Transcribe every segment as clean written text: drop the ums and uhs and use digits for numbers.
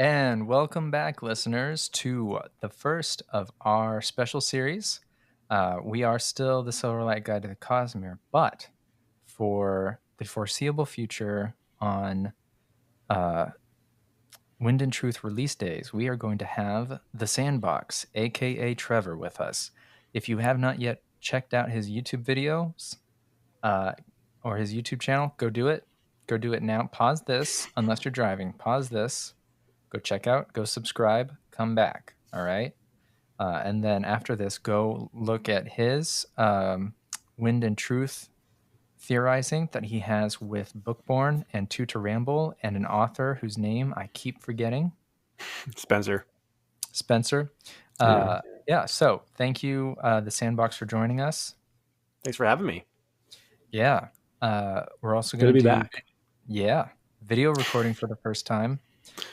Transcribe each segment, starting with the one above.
And welcome back, listeners, to the first of our special series. We are still the Silverlight Guide to the Cosmere, but for the foreseeable future on uh, Wind and Truth release days, we are going to have the Sandbox, aka Trevor, with us. If you have not yet checked out his YouTube videos uh, or his YouTube channel, go do it. Go do it now. Pause this, unless you're driving. Pause this. Go check out, go subscribe, come back. All right. And then after this, go look at his Wind and Truth theorizing that he has with Bookborn and Two to Ramble and an author whose name I keep forgetting. Spencer. Yeah. So thank you, the Sandbox, for joining us. Thanks for having me. Yeah. We're also going to be do back. Yeah, video recording for the first time.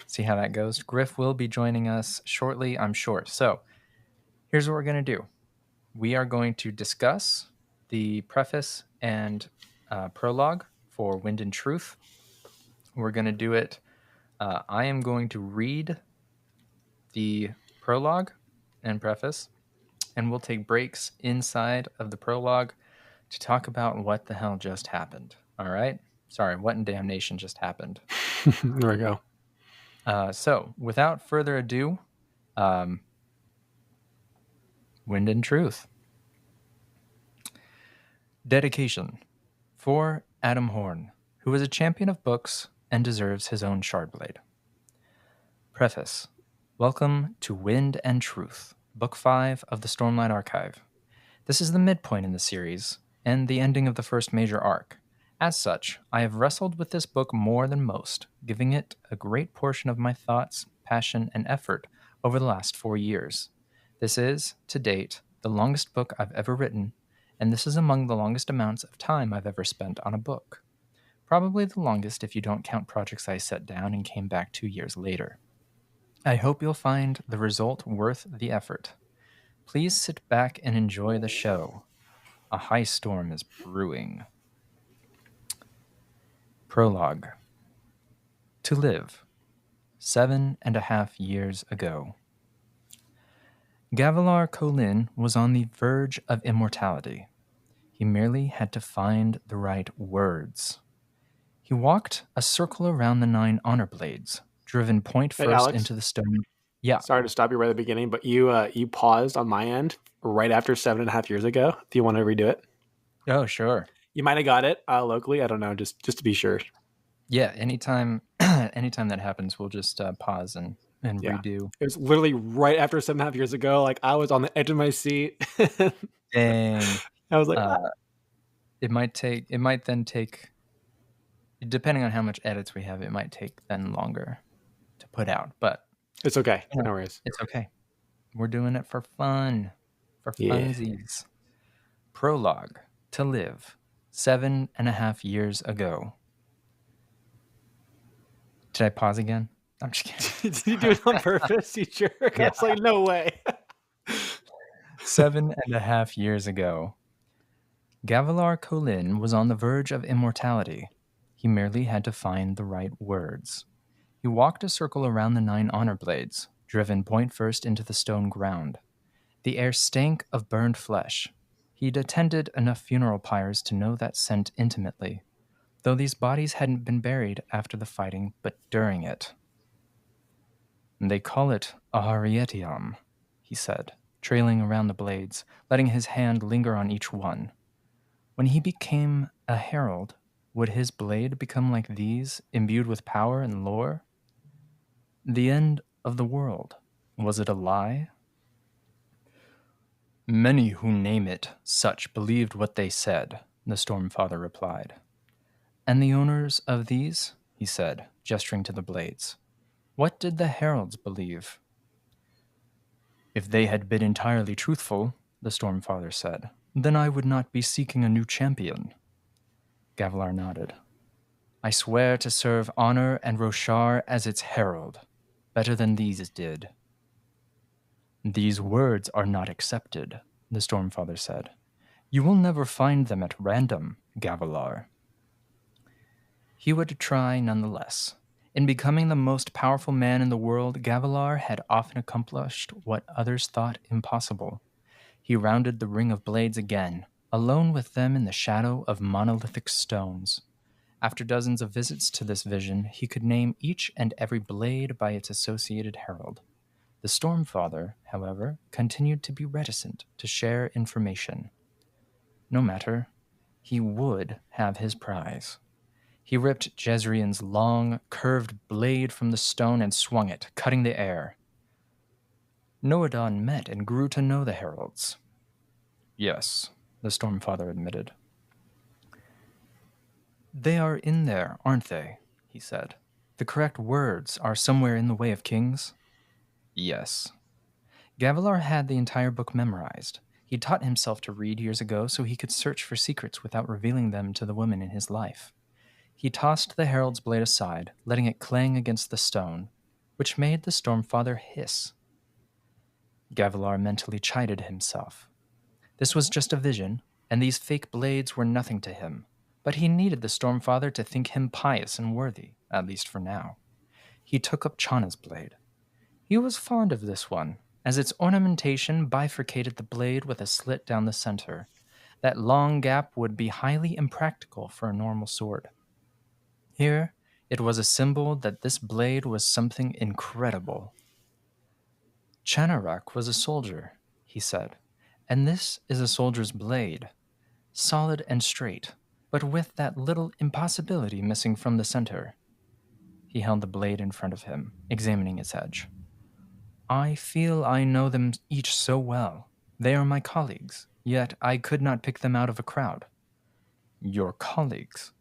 See how that goes. Griff will be joining us shortly, I'm sure. So here's what we're going to do. We are going to discuss the preface and prologue for Wind and Truth. We're going to do it. I am going to read the prologue and preface, and we'll take breaks inside of the prologue to talk about what the hell just happened. All right? Sorry, what in damnation just happened? There we go. So, without further ado, Wind and Truth. Dedication. For Adam Horn, who is a champion of books and deserves his own Shardblade. Preface. Welcome to Wind and Truth, Book 5 of the Stormlight Archive. This is the midpoint in the series, and the ending of the first major arc. As such, I have wrestled with this book more than most, giving it a great portion of my thoughts, passion, and effort over the last 4 years. This is, to date, the longest book I've ever written, and this is among the longest amounts of time I've ever spent on a book. Probably the longest if you don't count projects I set down and came back 2 years later. I hope you'll find the result worth the effort. Please sit back and enjoy the show. A high storm is brewing. Prologue. To live. 7.5 years ago. Gavilar Kholin was on the verge of immortality. He merely had to find the right words. He walked a circle around the 9 honor blades, driven point first Alex? into the stone. Yeah. Sorry to stop you right at the beginning, but you paused on my end right after 7.5 years ago. Do you want to redo it? Oh, sure. You might have got it locally. I don't know, just to be sure. Yeah, anytime that happens, we'll just pause and redo. It was literally right after 7.5 years ago. Like, I was on the edge of my seat. Dang. I was like, it might then take, depending on how much edits we have, it might take then longer to put out, but it's okay. No worries. It's okay. We're doing it for fun, for funsies. Prologue. To live. 7.5 years ago. Did I pause again? I'm just kidding. Did you do it on purpose, you jerk? Yeah. I was like, no way. 7.5 years ago. Gavilar Kholin was on the verge of immortality. He merely had to find the right words. He walked a circle around the 9 honor blades, driven point first into the stone ground. The air stank of burned flesh. He'd attended enough funeral pyres to know that scent intimately, though these bodies hadn't been buried after the fighting, but during it. They call it Aharietiam, he said, trailing around the blades, letting his hand linger on each one. When he became a herald, would his blade become like these, imbued with power and lore? The end of the world. Was it a lie? Many who name it such believed what they said, the Stormfather replied. And the owners of these, he said, gesturing to the blades. What did the heralds believe? If they had been entirely truthful, the Stormfather said, then I would not be seeking a new champion. Gavilar nodded. I swear to serve honor and Roshar as its herald, better than these did. These words are not accepted, the Stormfather said. You will never find them at random, Gavilar. He would try nonetheless. In becoming the most powerful man in the world, Gavilar had often accomplished what others thought impossible. He rounded the ring of blades again, alone with them in the shadow of monolithic stones. After dozens of visits to this vision, he could name each and every blade by its associated herald. The Stormfather, however, continued to be reticent to share information. No matter, he would have his prize. He ripped Jezreel's long, curved blade from the stone and swung it, cutting the air. Noadon met and grew to know the heralds. Yes, the Stormfather admitted. They are in there, aren't they? He said. The correct words are somewhere in the Way of Kings? Yes. Gavilar had the entire book memorized. He taught himself to read years ago so he could search for secrets without revealing them to the women in his life. He tossed the herald's blade aside, letting it clang against the stone, which made the Stormfather hiss. Gavilar mentally chided himself. This was just a vision, and these fake blades were nothing to him, but he needed the Stormfather to think him pious and worthy, at least for now. He took up Chana's blade. He was fond of this one, as its ornamentation bifurcated the blade with a slit down the center. That long gap would be highly impractical for a normal sword. Here, it was a symbol that this blade was something incredible. Chanarak was a soldier, he said, and this is a soldier's blade, solid and straight, but with that little impossibility missing from the center. He held the blade in front of him, examining its edge. I feel I know them each so well. They are my colleagues, yet I could not pick them out of a crowd. Your colleagues?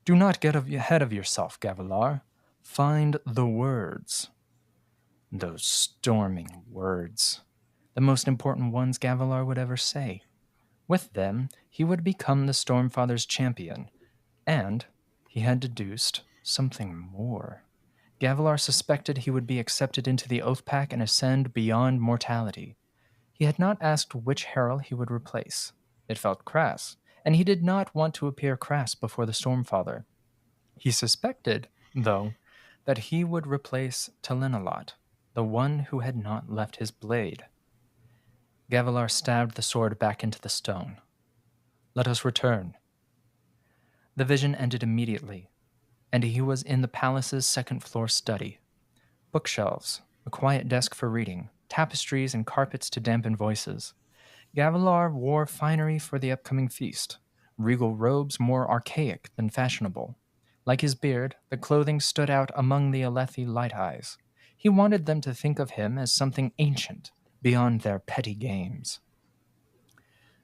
Do not get ahead of yourself, Gavilar. Find the words. Those storming words. The most important ones Gavilar would ever say. With them, he would become the Stormfather's champion, and he had deduced something more. Gavilar suspected he would be accepted into the Oath Pack and ascend beyond mortality. He had not asked which herald he would replace. It felt crass, and he did not want to appear crass before the Stormfather. He suspected, though, that he would replace Telenalot, the one who had not left his blade. Gavilar stabbed the sword back into the stone. Let us return. The vision ended immediately, and he was in the palace's second-floor study. Bookshelves, a quiet desk for reading, tapestries and carpets to dampen voices. Gavilar wore finery for the upcoming feast, regal robes more archaic than fashionable. Like his beard, the clothing stood out among the Alethi light eyes. He wanted them to think of him as something ancient, beyond their petty games.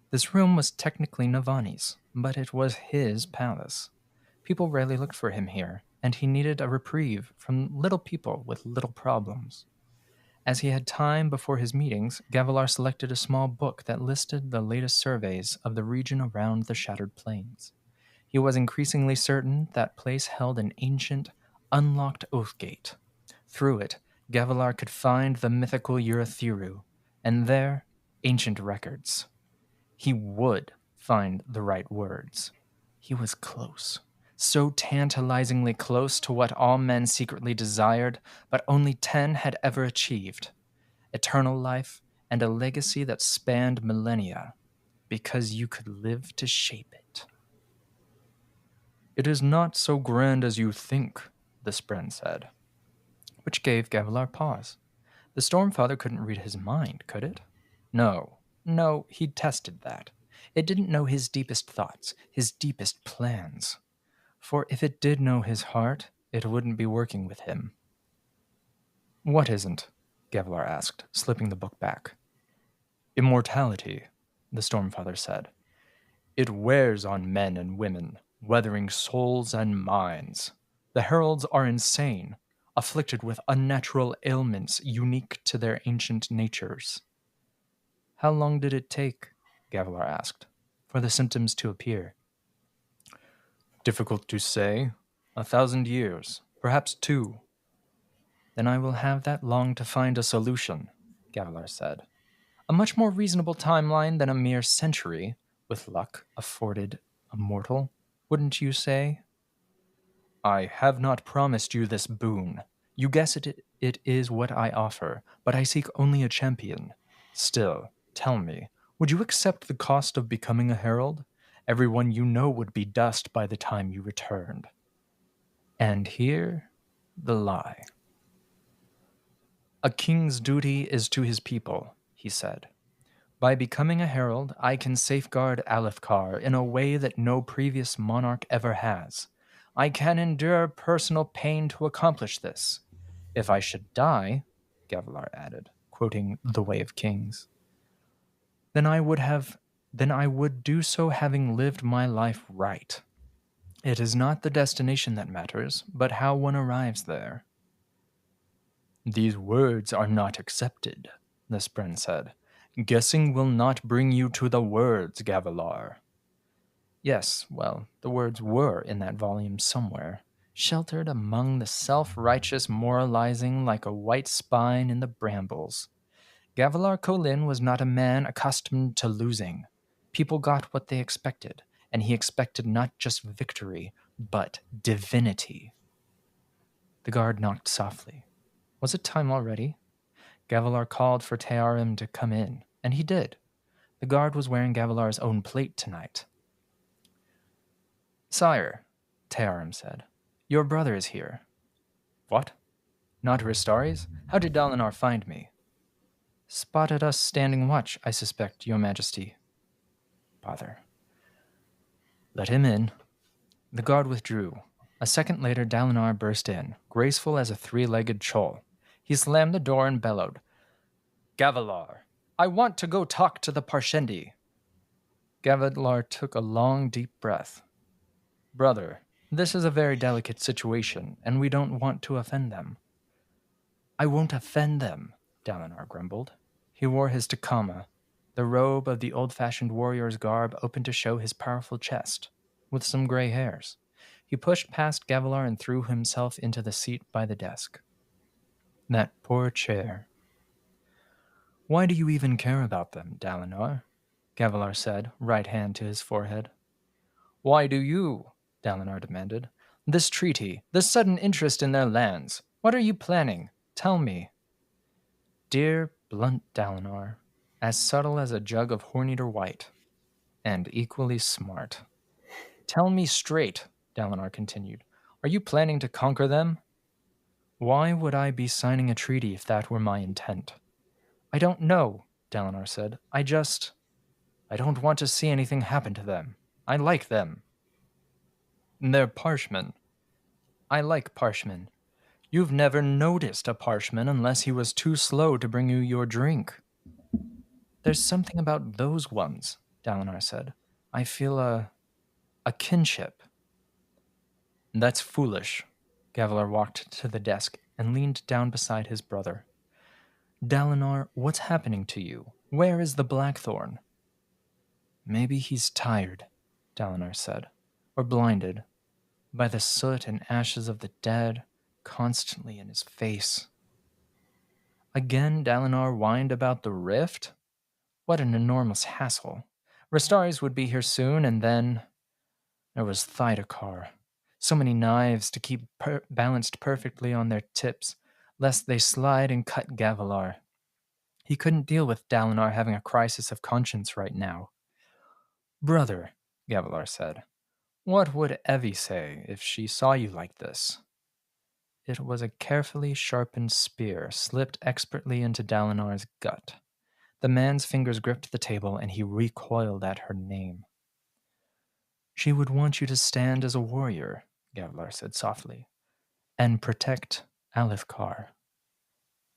This room was technically Navani's, but it was his palace. People rarely looked for him here, and he needed a reprieve from little people with little problems. As he had time before his meetings, Gavilar selected a small book that listed the latest surveys of the region around the Shattered Plains. He was increasingly certain that place held an ancient, unlocked oath gate. Through it, Gavilar could find the mythical Urathiru, and there, ancient records. He would find the right words. He was close. So tantalizingly close to what all men secretly desired, but only 10 had ever achieved. Eternal life and a legacy that spanned millennia, because you could live to shape it. It is not so grand as you think, the Spren said, which gave Gavilar pause. The Stormfather couldn't read his mind, could it? No, he'd tested that. It didn't know his deepest thoughts, his deepest plans. For if it did know his heart, it wouldn't be working with him. What isn't? Gavilar asked, slipping the book back. Immortality, the Stormfather said. It wears on men and women, weathering souls and minds. The heralds are insane, afflicted with unnatural ailments unique to their ancient natures. How long did it take, Gavilar asked, for the symptoms to appear? Difficult to say. 1,000 years, perhaps 2. Then I will have that long to find a solution, Gavilar said. A much more reasonable timeline than a mere century, with luck afforded a mortal, wouldn't you say? I have not promised you this boon. You guess it is what I offer, but I seek only a champion. Still, tell me, would you accept the cost of becoming a herald? Everyone you know would be dust by the time you returned. And here, the lie. A king's duty is to his people, he said. By becoming a herald, I can safeguard Alethkar in a way that no previous monarch ever has. I can endure personal pain to accomplish this. If I should die, Gavilar added, quoting The Way of Kings, then I would do so having lived my life right. It is not the destination that matters, but how one arrives there. These words are not accepted, the Spren said. Guessing will not bring you to the words, Gavilar. Yes, well, the words were in that volume somewhere, sheltered among the self-righteous moralizing like a white spine in the brambles. Gavilar Kholin was not a man accustomed to losing. People got what they expected, and he expected not just victory, but divinity. The guard knocked softly. Was it time already? Gavilar called for Tearim to come in, and he did. The guard was wearing Gavilar's own plate tonight. Sire, Tearim said, your brother is here. What? Not Ristaris? How did Dalinar find me? Spotted us standing watch, I suspect, your majesty. Bother. Let him in. The guard withdrew. A second later, Dalinar burst in, graceful as a three-legged chol. He slammed the door and bellowed, Gavilar, I want to go talk to the Parshendi. Gavilar took a long, deep breath. Brother, this is a very delicate situation, and we don't want to offend them. I won't offend them, Dalinar grumbled. He wore his takama, the robe of the old-fashioned warrior's garb open to show his powerful chest, with some gray hairs. He pushed past Gavilar and threw himself into the seat by the desk. That poor chair. Why do you even care about them, Dalinar? Gavilar said, right hand to his forehead. Why do you? Dalinar demanded. This treaty, this sudden interest in their lands. What are you planning? Tell me. Dear, blunt Dalinar, as subtle as a jug of Horneater White, and equally smart. Tell me straight, Dalinar continued. Are you planning to conquer them? Why would I be signing a treaty if that were my intent? I don't know, Dalinar said. I don't want to see anything happen to them. I like them. They're Parshmen. I like Parshmen. You've never noticed a Parshman unless he was too slow to bring you your drink. There's something about those ones, Dalinar said. I feel a kinship. That's foolish. Gavilar walked to the desk and leaned down beside his brother. Dalinar, what's happening to you? Where is the Blackthorn? Maybe he's tired, Dalinar said, or blinded by the soot and ashes of the dead constantly in his face. Again, Dalinar whined about the rift? What an enormous hassle. Ristaris would be here soon, and then there was Thydakar. So many knives to keep balanced perfectly on their tips, lest they slide and cut Gavilar. He couldn't deal with Dalinar having a crisis of conscience right now. Brother, Gavilar said, what would Evie say if she saw you like this? It was a carefully sharpened spear slipped expertly into Dalinar's gut. The man's fingers gripped the table, and he recoiled at her name. She would want you to stand as a warrior, Gavilar said softly, and protect Alethkar.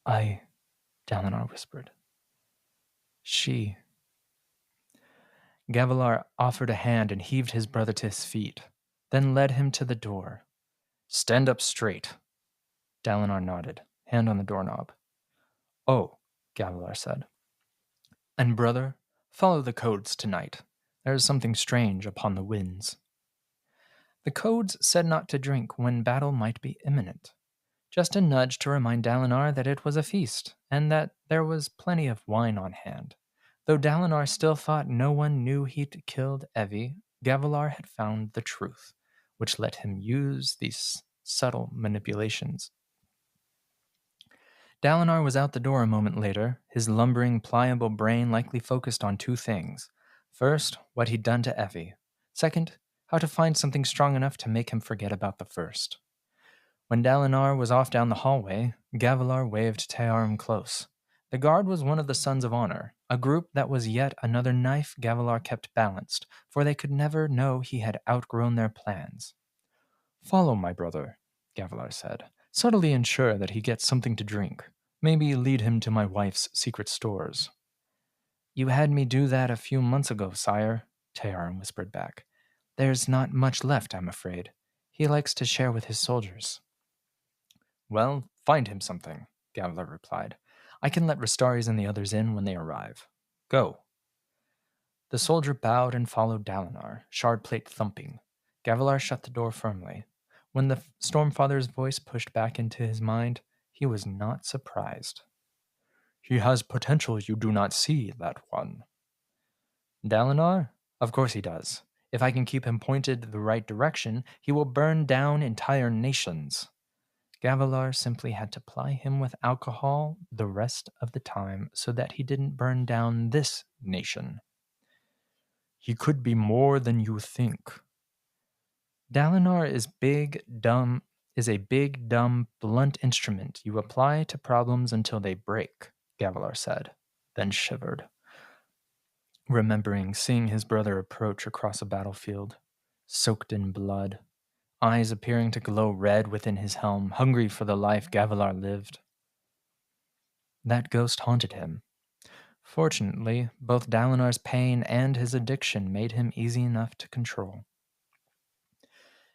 Dalinar whispered. She. Gavilar offered a hand and heaved his brother to his feet, then led him to the door. Stand up straight. Dalinar nodded, hand on the doorknob. Oh, Gavilar said. And brother, follow the codes tonight. There is something strange upon the winds. The codes said not to drink when battle might be imminent. Just a nudge to remind Dalinar that it was a feast, and that there was plenty of wine on hand. Though Dalinar still thought no one knew he'd killed Evie, Gavilar had found the truth. which let him use these subtle manipulations. Dalinar was out the door a moment later, his lumbering, pliable brain likely focused on two things. First, what he'd done to Effie. Second, how to find something strong enough to make him forget about the first. When Dalinar was off down the hallway, Gavilar waved Tearm close. The guard was one of the Sons of Honor, a group that was yet another knife Gavilar kept balanced, for they could never know he had outgrown their plans. "Follow my brother," Gavilar said. "Subtly ensure that he gets something to drink. Maybe lead him to my wife's secret stores." "You had me do that a few months ago, sire," Tearm whispered back. "There's not much left, I'm afraid. He likes to share with his soldiers." "Well, find him something," Gavilar replied. "I can let Rastaris and the others in when they arrive. Go." The soldier bowed and followed Dalinar, shard plate thumping. Gavilar shut the door firmly. When the Stormfather's voice pushed back into his mind, he was not surprised. "He has potential you do not see, that one." "Dalinar? Of course he does. If I can keep him pointed the right direction, he will burn down entire nations." Gavilar simply had to ply him with alcohol the rest of the time so that he didn't burn down this nation. "He could be more than you think." Dalinar is a big, dumb, blunt instrument you apply to problems until they break, Gavilar said, then shivered, remembering seeing his brother approach across a battlefield, soaked in blood, eyes appearing to glow red within his helm, hungry for the life Gavilar lived. That ghost haunted him. Fortunately, both Dalinar's pain and his addiction made him easy enough to control.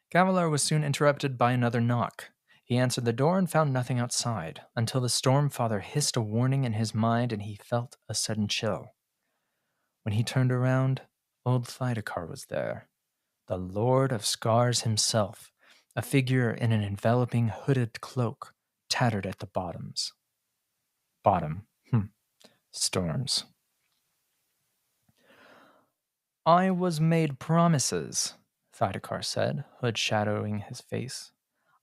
Gavilar was soon interrupted by another knock. He answered the door and found nothing outside, until the Stormfather hissed a warning in his mind and he felt a sudden chill. When he turned around, old Thydakar was there, the Lord of Scars himself, a figure in an enveloping hooded cloak, tattered at the bottoms. Bottom. Storms. "I was made promises," Thydakar said, hood shadowing his face.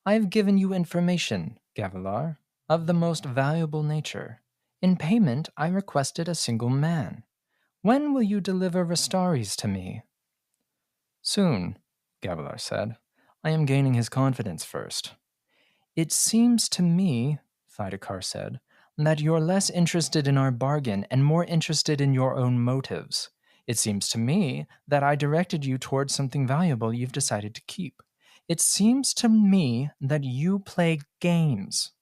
"I've given you information, Gavilar, of the most valuable nature. In payment, I requested a single man. When will you deliver Rastaris to me?" "Soon," Gavilar said. "I am gaining his confidence first." "It seems to me," Thydakar said, "that you're less interested in our bargain and more interested in your own motives. It seems to me that I directed you towards something valuable you've decided to keep. It seems to me that you play games."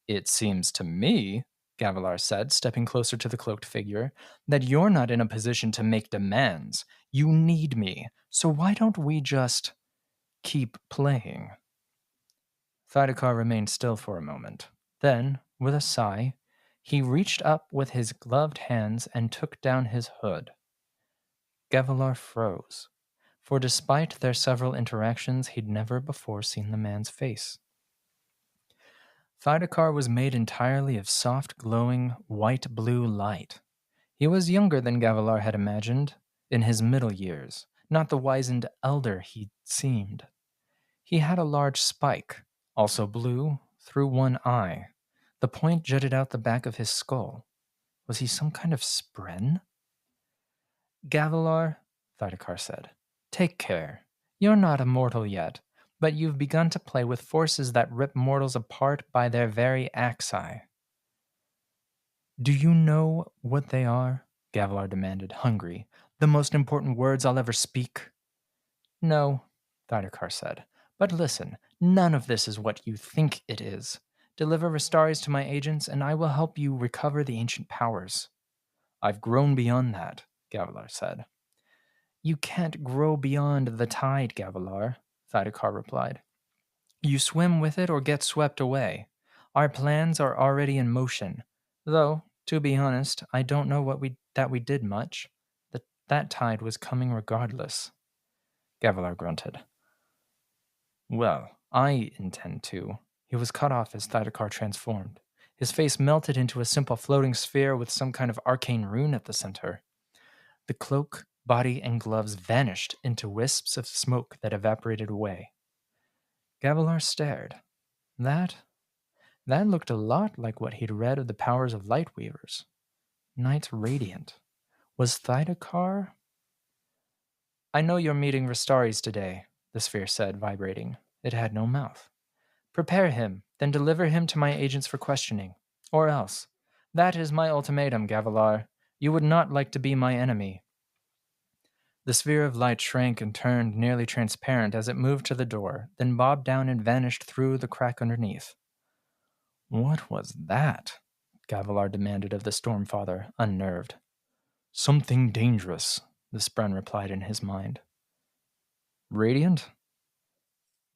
"It seems to me," Gavilar said, stepping closer to the cloaked figure, "that you're not in a position to make demands. You need me, so why don't we just keep playing?" Thydakar remained still for a moment. Then, with a sigh, he reached up with his gloved hands and took down his hood. Gavilar froze, for despite their several interactions, he'd never before seen the man's face. Thydakar was made entirely of soft, glowing, white-blue light. He was younger than Gavilar had imagined, in his middle years, not the wizened elder he'd seemed. He had a large spike, also blue, through one eye. The point jutted out the back of his skull. Was he some kind of spren? "Gavilar," Thydakar said, "take care. You're not immortal yet, but you've begun to play with forces that rip mortals apart by their very axii." "Do you know what they are?" Gavilar demanded, hungry. "The most important words I'll ever speak?" "No," Thydakar said. "But listen, none of this is what you think it is. Deliver Rastaris to my agents, and I will help you recover the ancient powers." "I've grown beyond that," Gavilar said. "You can't grow beyond the tide, Gavilar," Thydakar replied. "You swim with it or get swept away. Our plans are already in motion, though, to be honest, I don't know that we did much. That tide was coming regardless." Gavilar grunted. "Well, I intend to." He was cut off as Thydakar transformed. His face melted into a simple floating sphere with some kind of arcane rune at the center. The cloak Body and gloves vanished into wisps of smoke that evaporated away. Gavilar stared. That looked a lot like what he'd read of the powers of Lightweavers. Knights Radiant. Was Thydakar? I know you're meeting Rastaris today, the sphere said, vibrating. It had no mouth. Prepare him, then deliver him to my agents for questioning. Or else. That is my ultimatum, Gavilar. You would not like to be my enemy. The sphere of light shrank and turned nearly transparent as it moved to the door, then bobbed down and vanished through the crack underneath. What was that? Gavilar demanded of the Stormfather, unnerved. Something dangerous, the Spren replied in his mind. Radiant?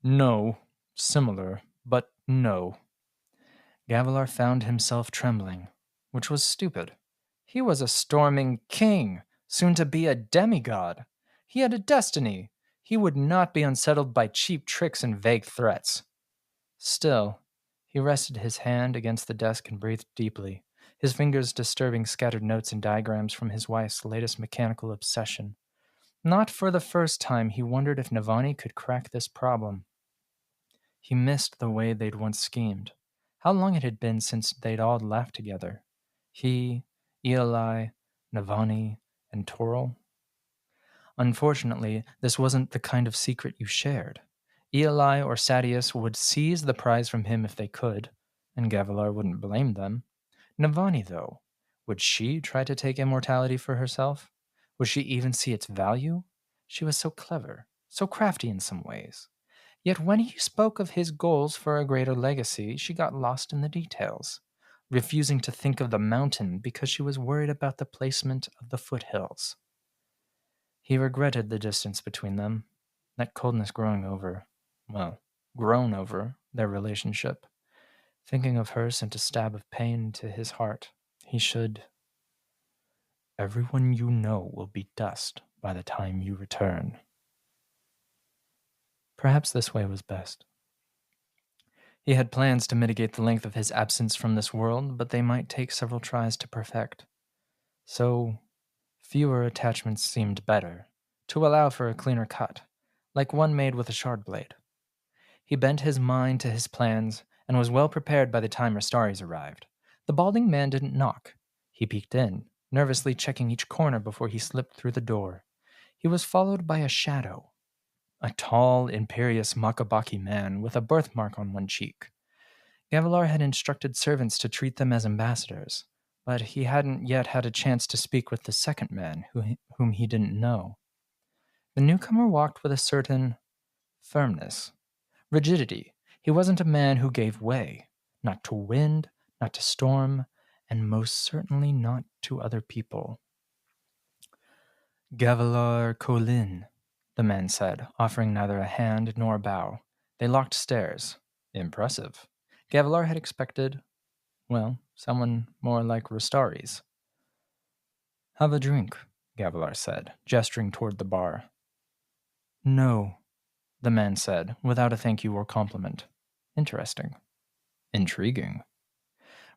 No. Similar, but no. Gavilar found himself trembling, which was stupid. He was a storming king, soon to be a demigod. He had a destiny. He would not be unsettled by cheap tricks and vague threats. Still, he rested his hand against the desk and breathed deeply, his fingers disturbing scattered notes and diagrams from his wife's latest mechanical obsession. Not for the first time, he wondered if Navani could crack this problem. He missed the way they'd once schemed. How long it had been since they'd all laughed together. He, Eli, Navani, and Toril. Unfortunately, this wasn't the kind of secret you shared. Eli or Sadius would seize the prize from him if they could, and Gavilar wouldn't blame them. Navani, though, would she try to take immortality for herself? Would she even see its value? She was so clever, so crafty in some ways. Yet when he spoke of his goals for a greater legacy, she got lost in the details, refusing to think of the mountain because she was worried about the placement of the foothills. He regretted the distance between them, that coldness grown over their relationship. Thinking of her sent a stab of pain to his heart. Everyone you know will be dust by the time you return. Perhaps this way was best. He had plans to mitigate the length of his absence from this world, but they might take several tries to perfect. So, fewer attachments seemed better, to allow for a cleaner cut, like one made with a shard blade. He bent his mind to his plans and was well prepared by the time Rastaris arrived. The balding man didn't knock. He peeked in, nervously checking each corner before he slipped through the door. He was followed by a shadow, a tall, imperious Makabaki man with a birthmark on one cheek. Gavilar had instructed servants to treat them as ambassadors, but he hadn't yet had a chance to speak with the second man, whom he didn't know. The newcomer walked with a certain firmness, rigidity. He wasn't a man who gave way, not to wind, not to storm, and most certainly not to other people. Gavilar Colin, the man said, offering neither a hand nor a bow. They locked stairs. Impressive. Gavilar had expected, someone more like Rastaris. Have a drink, Gavilar said, gesturing toward the bar. No, the man said, without a thank you or compliment. Interesting. Intriguing.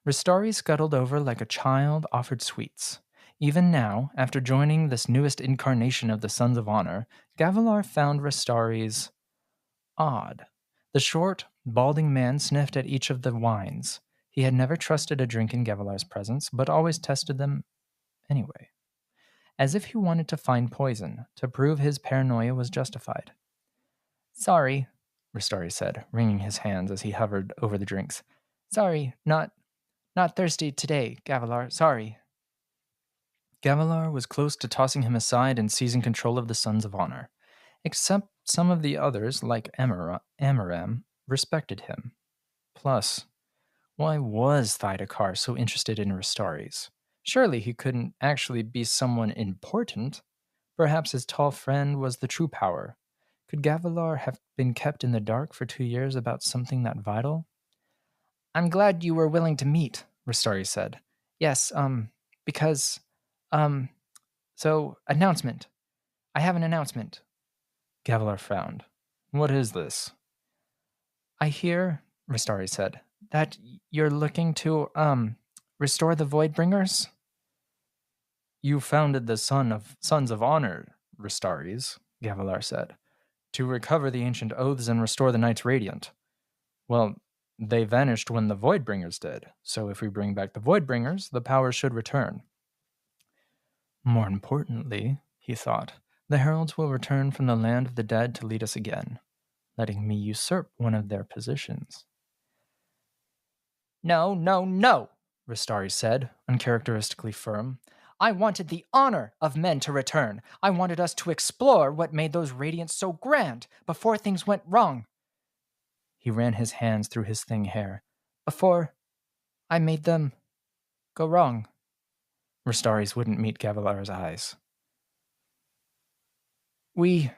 Rastari scuttled over like a child offered sweets. Even now, after joining this newest incarnation of the Sons of Honor, Gavilar found Rastaris odd. The short, balding man sniffed at each of the wines. He had never trusted a drink in Gavilar's presence, but always tested them anyway. As if he wanted to find poison, to prove his paranoia was justified. Sorry, Rastari said, wringing his hands as he hovered over the drinks. Sorry, not thirsty today, Gavilar, sorry. Gavilar was close to tossing him aside and seizing control of the Sons of Honor. Except some of the others, like Amaram, respected him. Plus, why was Thydakar so interested in Rastaris? Surely he couldn't actually be someone important. Perhaps his tall friend was the true power. Could Gavilar have been kept in the dark for 2 years about something that vital? I'm glad you were willing to meet, Rastari said. Yes, because, announcement. I have an announcement. Gavilar frowned. What is this? I hear, Rastari said, that you're looking to, restore the Voidbringers? You founded the Sons of Honor, Ristares, Gavilar said, to recover the ancient oaths and restore the Knights Radiant. Well, they vanished when the Voidbringers did, so if we bring back the Voidbringers, the powers should return. More importantly, he thought, the Heralds will return from the land of the dead to lead us again, letting me usurp one of their positions. No, no, no, Ristares said, uncharacteristically firm. I wanted the honor of men to return. I wanted us to explore what made those Radiants so grand before things went wrong. He ran his hands through his thin hair. Before I made them go wrong. Ristares wouldn't meet Gavilar's eyes. We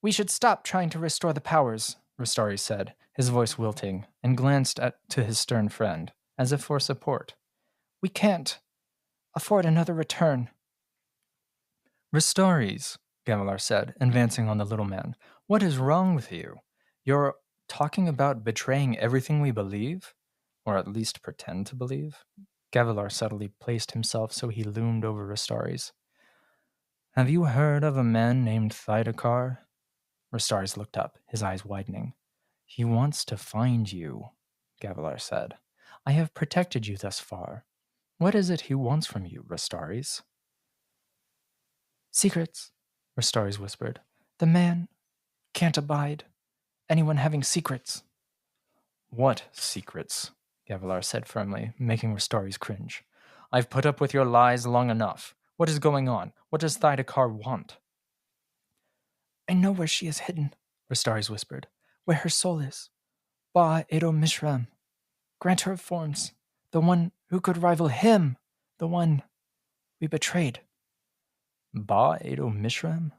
should stop trying to restore the powers, Ristares said, his voice wilting, and glanced to his stern friend, as if for support. We can't afford another return. Ristares, Gavilar said, advancing on the little man, what is wrong with you? You're talking about betraying everything we believe? Or at least pretend to believe? Gavilar subtly placed himself so he loomed over Ristares. Have you heard of a man named Thydakar? Ristares looked up, his eyes widening. He wants to find you, Gavilar said. I have protected you thus far. What is it he wants from you, Ristares? Secrets, Ristares whispered. The man can't abide anyone having secrets. What secrets? Gavilar said firmly, making Ristares cringe. I've put up with your lies long enough. What is going on? What does Thydakar want? I know where she is hidden, Ristares whispered. Where her soul is. Ba Edo Mishram. Grant her forms. The one who could rival him. The one we betrayed. Ba Edo Mishram?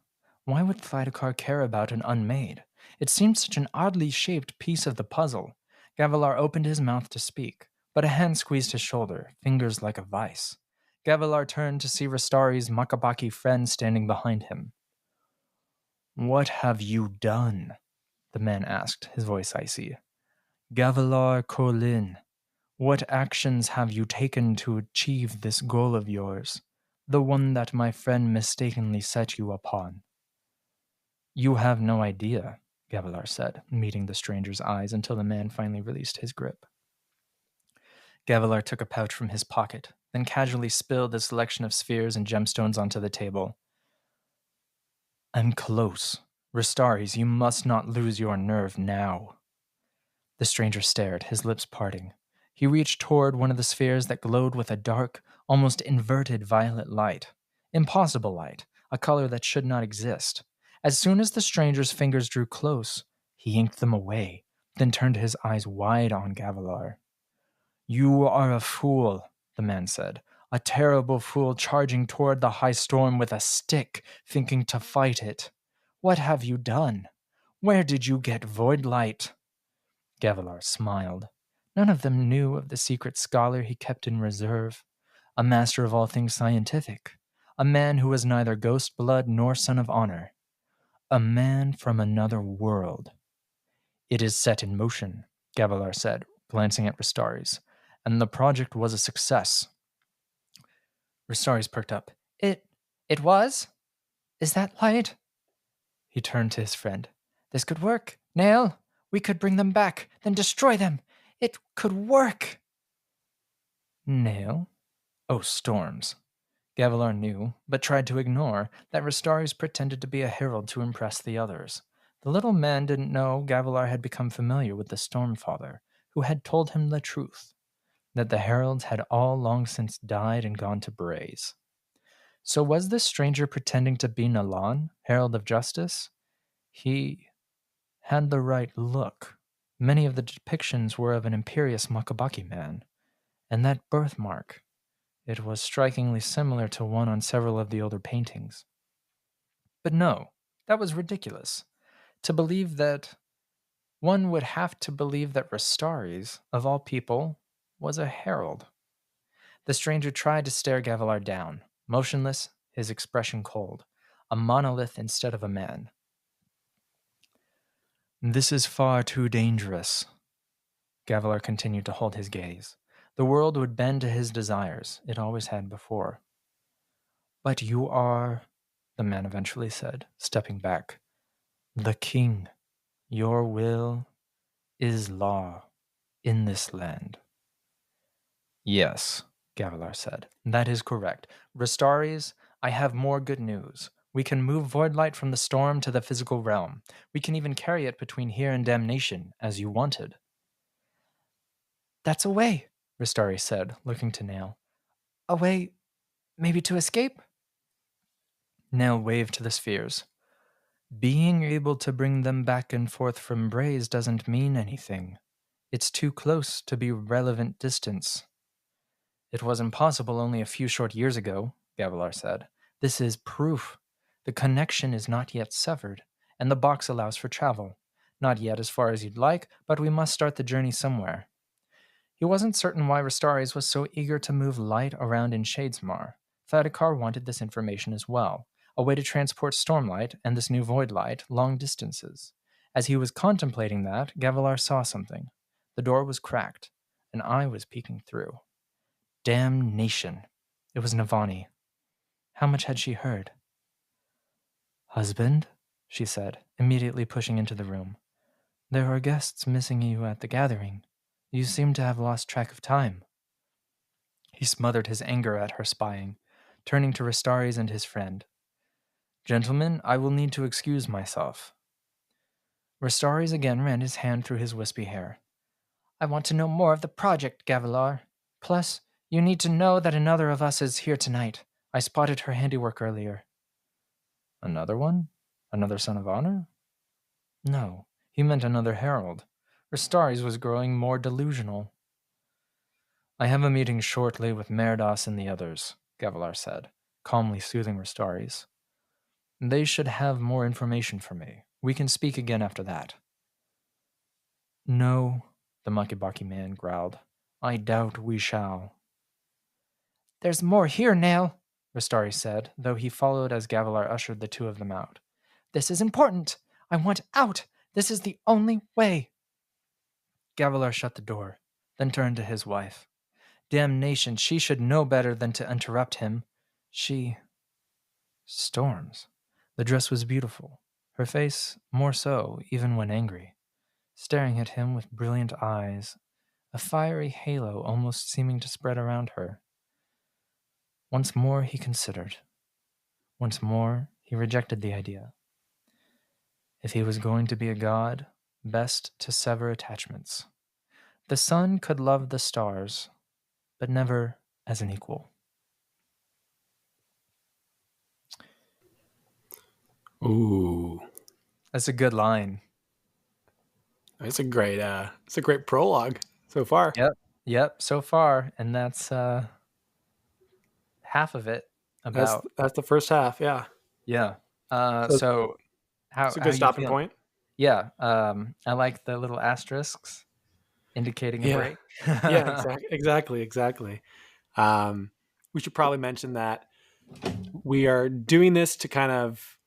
Why would Thydakar care about an unmade? It seemed such an oddly shaped piece of the puzzle. Gavilar opened his mouth to speak, but a hand squeezed his shoulder, fingers like a vice. Gavilar turned to see Ristares' Makabaki friend standing behind him. What have you done? The man asked, his voice icy. Gavilar Colin, what actions have you taken to achieve this goal of yours, the one that my friend mistakenly set you upon? You have no idea, Gavilar said, meeting the stranger's eyes until the man finally released his grip. Gavilar took a pouch from his pocket, then casually spilled a selection of spheres and gemstones onto the table. I'm close. Ristares, you must not lose your nerve now. The stranger stared, his lips parting. He reached toward one of the spheres that glowed with a dark, almost inverted violet light. Impossible light, a color that should not exist. As soon as the stranger's fingers drew close, he yanked them away, then turned his eyes wide on Gavilar. You are a fool, the man said. A terrible fool charging toward the high storm with a stick, thinking to fight it. What have you done? Where did you get void light? Gavilar smiled. None of them knew of the secret scholar he kept in reserve, a master of all things scientific, a man who was neither ghost blood nor son of honor, a man from another world. It is set in motion, Gavilar said, glancing at Ristares, and the project was a success. Ristares perked up. It was? Is that light? He turned to his friend. This could work. Nail, we could bring them back, then destroy them. It could work. Nail? Oh, storms. Gavilar knew, but tried to ignore, that Ristares pretended to be a herald to impress the others. The little man didn't know Gavilar had become familiar with the Stormfather, who had told him the truth, that the heralds had all long since died and gone to Braze. So was this stranger pretending to be Nalan, Herald of Justice? He had the right look. Many of the depictions were of an imperious Makabaki man, and that birthmark, it was strikingly similar to one on several of the older paintings. But no, that was ridiculous. To believe that one would have to believe that Ristares, of all people, was a herald. The stranger tried to stare Gavilar down, motionless, his expression cold, a monolith instead of a man. This is far too dangerous. Gavilar continued to hold his gaze. The world would bend to his desires, it always had before. But you are, the man eventually said, stepping back, the king. Your will is law in this land. Yes, Gavilar said. That is correct. Ristaris, I have more good news. We can move Voidlight from the storm to the physical realm. We can even carry it between here and Damnation, as you wanted. That's a way, Ristari said, looking to Nail. A way, maybe to escape? Nail waved to the spheres. Being able to bring them back and forth from Braze doesn't mean anything. It's too close to be relevant distance. It was impossible only a few short years ago, Gavilar said. This is proof. The connection is not yet severed, and the box allows for travel. Not yet as far as you'd like, but we must start the journey somewhere. He wasn't certain why Ristaris was so eager to move light around in Shadesmar. Thadakar wanted this information as well, a way to transport Stormlight and this new Void Light long distances. As he was contemplating that, Gavilar saw something. The door was cracked. An eye was peeking through. Damnation. It was Navani. How much had she heard? Husband, she said, immediately pushing into the room. There are guests missing you at the gathering. You seem to have lost track of time. He smothered his anger at her spying, turning to Ristaris and his friend. Gentlemen, I will need to excuse myself. Ristaris again ran his hand through his wispy hair. I want to know more of the project, Gavilar. Plus, you need to know that another of us is here tonight. I spotted her handiwork earlier. Another one? Another son of honor? No, he meant another herald. Ristaris was growing more delusional. I have a meeting shortly with Meridas and the others, Gavilar said, calmly soothing Ristaris. They should have more information for me. We can speak again after that. No, the Makibaki man growled. I doubt we shall. There's more here, Nail, Ristari said, though he followed as Gavilar ushered the two of them out. This is important. I want out. This is the only way. Gavilar shut the door, then turned to his wife. Damnation, she should know better than to interrupt him. Storms. The dress was beautiful, her face more so, even when angry, staring at him with brilliant eyes, a fiery halo almost seeming to spread around her. Once more he considered. Once more he rejected the idea. If he was going to be a god, best to sever attachments. The sun could love the stars, but never as an equal. Ooh, That's a good line. it's a great prologue so far. Yep, so far, and that's half of it. About That's the first half, yeah. yeah. So How it's a how good you stopping feeling? point. Yeah. I like the little asterisks indicating a Yeah, break. yeah, exactly. We should probably mention that we are doing this to kind of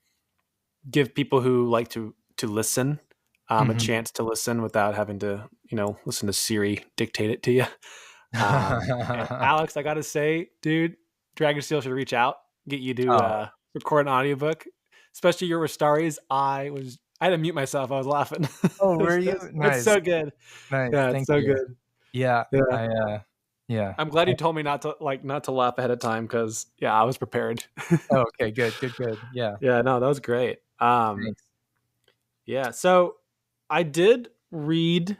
give people who like to listen a Mhm. chance to listen without having to listen to Siri dictate it to you. And Alex, I gotta say, dude, Dragonsteel should reach out, get you to Oh, record an audiobook, especially your stories. I had to mute myself. I was laughing. oh, were you? It's Nice, so good. nice. Yeah, it's Thank so you. good. Yeah, Yeah. yeah. I'm glad you told me not to laugh ahead of time because yeah, I was prepared. Oh, okay, good. Yeah, Yeah, no, that was great. thanks. Yeah, so I did read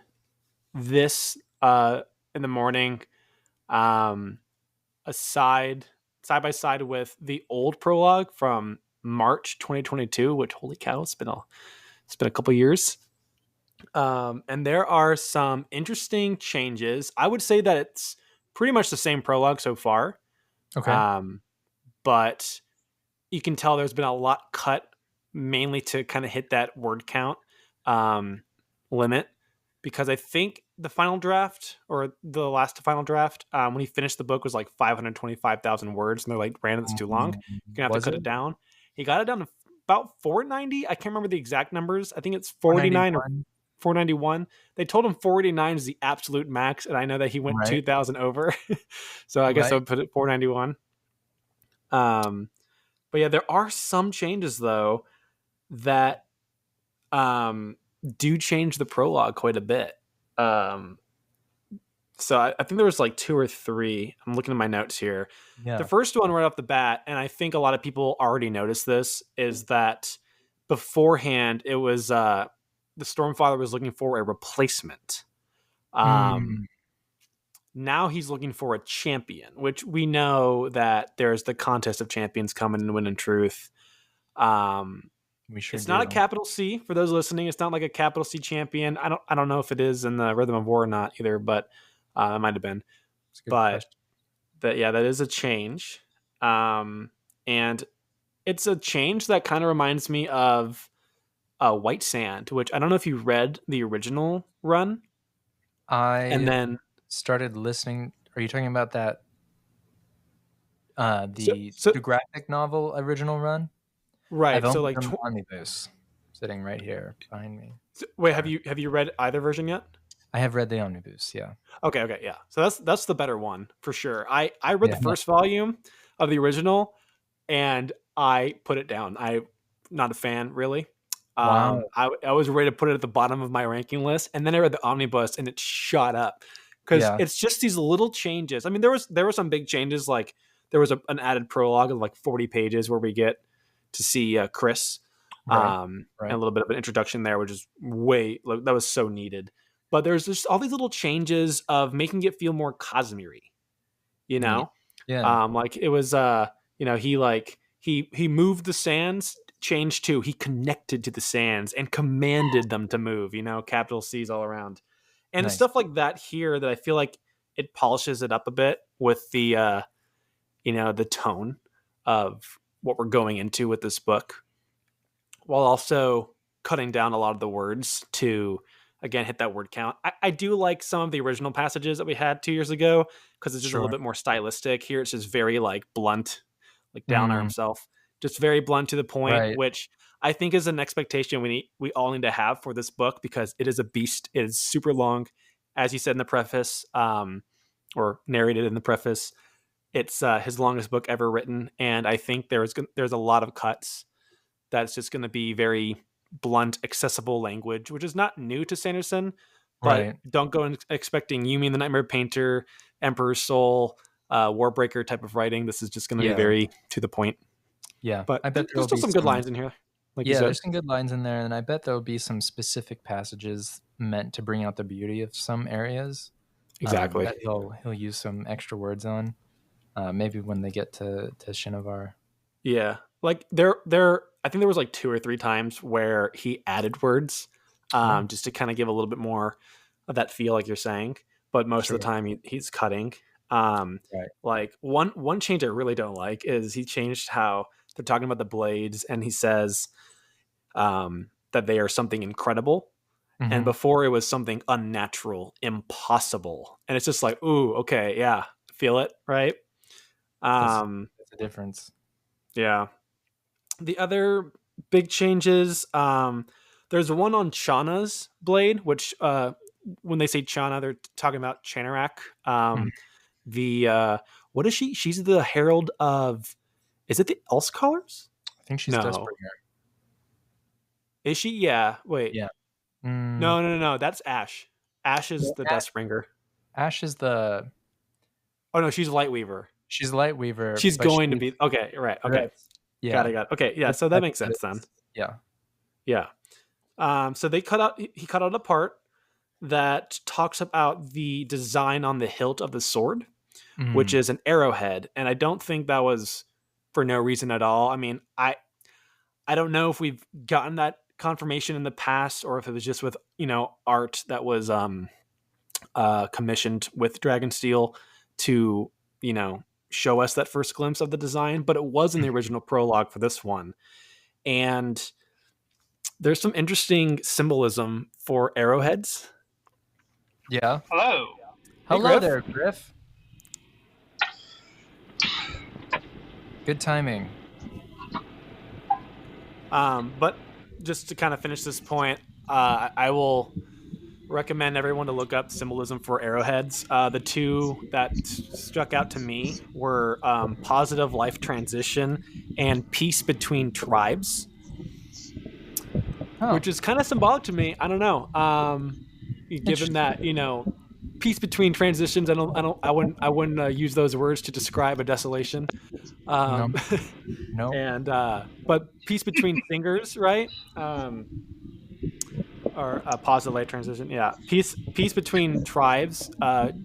this in the morning, um, side by side with the old prologue from March 2022, which holy cow, it's been a couple years. And there are some interesting changes. I would say that it's pretty much the same prologue so far. Okay. But you can tell there's been a lot cut mainly to kind of hit that word count limit, because I think the final draft or the last final draft, when he finished the book, was like 525,000 words, and they're like, Brandon, it's too long. You're gonna have to Was cut it it down. He got it down to about 490. I can't remember the exact numbers. I think it's 49 or 491? 491. They told him 489 is the absolute max, and I know that he went Right, 2,000 over, so I guess I right. would put it 491. But yeah, there are some changes though that do change the prologue quite a bit. Um, so I think there was like two or three. I'm looking at my notes here. The Yeah. first one right off the bat, and I think a lot of people already noticed this, is that beforehand it was the Stormfather was looking for a replacement. Um, Mm, Now he's looking for a champion, which we know that there's the contest of champions coming in Wind and Truth. Um, we sure it's not a do. capital C for those listening. It's not like a capital C champion. I don't know if it is in the Rhythm of War or not either, but it might have been. It's a good But question. that is a change, and it's a change that kind of reminds me of White Sand, which I don't know if you read the original run, and I then started listening. Are you talking about that so, the so graphic novel original run? I've right. So owned like, them omnibus sitting right here behind me. wait, have Sorry. you read either version yet? I have read the omnibus, yeah. Okay, yeah. So that's the better one for sure. I read Yeah. the first volume of the original and I put it down. I'm not a fan really. Wow. I was ready to put it at the bottom of my ranking list, and then I read the omnibus and it shot up because Yeah. it's just these little changes. I mean, there were some big changes, like there was an added prologue of like 40 pages where we get to see Chris, Right. and a Right. little bit of an introduction there, which is that was so needed. But there's just all these little changes of making it feel more Cosmere, you Neat. know? Yeah. Like it was he moved the sands, changed to he connected to the sands and commanded them to move, capital C's all around. And Nice. stuff like that here that I feel like it polishes it up a bit with the tone of what we're going into with this book, while also cutting down a lot of the words to again hit that word count. I do like some of the original passages that we had 2 years ago because it's just a little Sure. bit more stylistic. Here it's just very like blunt, like Downer Mm, himself, just very blunt to the point, right. which I think is an expectation we all need to have for this book because it is a beast. It is super long, as he said in the preface, or narrated in the preface. It's his longest book ever written, and I think there's a lot of cuts that's just going to be very blunt, accessible language, which is not new to Sanderson, but Right. don't go in expecting You Mean the Nightmare Painter, Emperor's Soul, Warbreaker type of writing. This is just going to be Yeah. very to the point. Yeah. But I bet there's there'll still be some good some. lines in here, like you Yeah, said. there's some good lines in there, and I bet there'll be some specific passages meant to bring out the beauty of some areas. Exactly. That he'll use some extra words on. Maybe when they get to Shinovar. Yeah. Like I think there was like two or three times where he added words, Oh, just to kind of give a little bit more of that feel, like you're saying. But most of sure. the time he's cutting. Um, Right. like one change I really don't like is he changed how they're talking about the blades, and he says that they are something incredible. And Mm-hmm. before it was something unnatural, impossible. And it's just like, ooh, okay, yeah, feel it, right? That's Um, that's a difference. yeah. The other big changes, there's one on Chana's blade, which when they say Chana, they're talking about Chanarak. Mhm. The what is she? She's the herald of. Is it the Elsecolors? I think she's No, Dustbringer. is she? Yeah. Wait. Yeah. Mm, No. That's Ash. Ash is well, the Dustbringer. Ash is the Oh no, she's Lightweaver. she's Lightweaver, She's but going to she's be okay. Right. Okay. Dritz. Yeah. Got it. Okay. Yeah. Dritz So that type makes of sense then. Dritz. Yeah. Yeah. So he cut out a part that talks about the design on the hilt of the sword, which Mm, is an arrowhead, and I don't think that was for no reason at all. I mean, I don't know if we've gotten that confirmation in the past or if it was just with art that was commissioned with Dragonsteel to show us that first glimpse of the design, but it was in the mhm. original prologue for this one, and there's some interesting symbolism for arrowheads. Yeah. Hello. Hey, Hello Griff. there, Griff. Good timing. But just to kind of finish this point, I will recommend everyone to look up symbolism for arrowheads. The two that struck out to me were positive life transition and peace between tribes, which is kind of symbolic to me. I don't know. Given that, peace between transitions, I wouldn't use those words to describe a desolation. No. And but peace between fingers, right? Or a positive light transition. Yeah, peace between tribes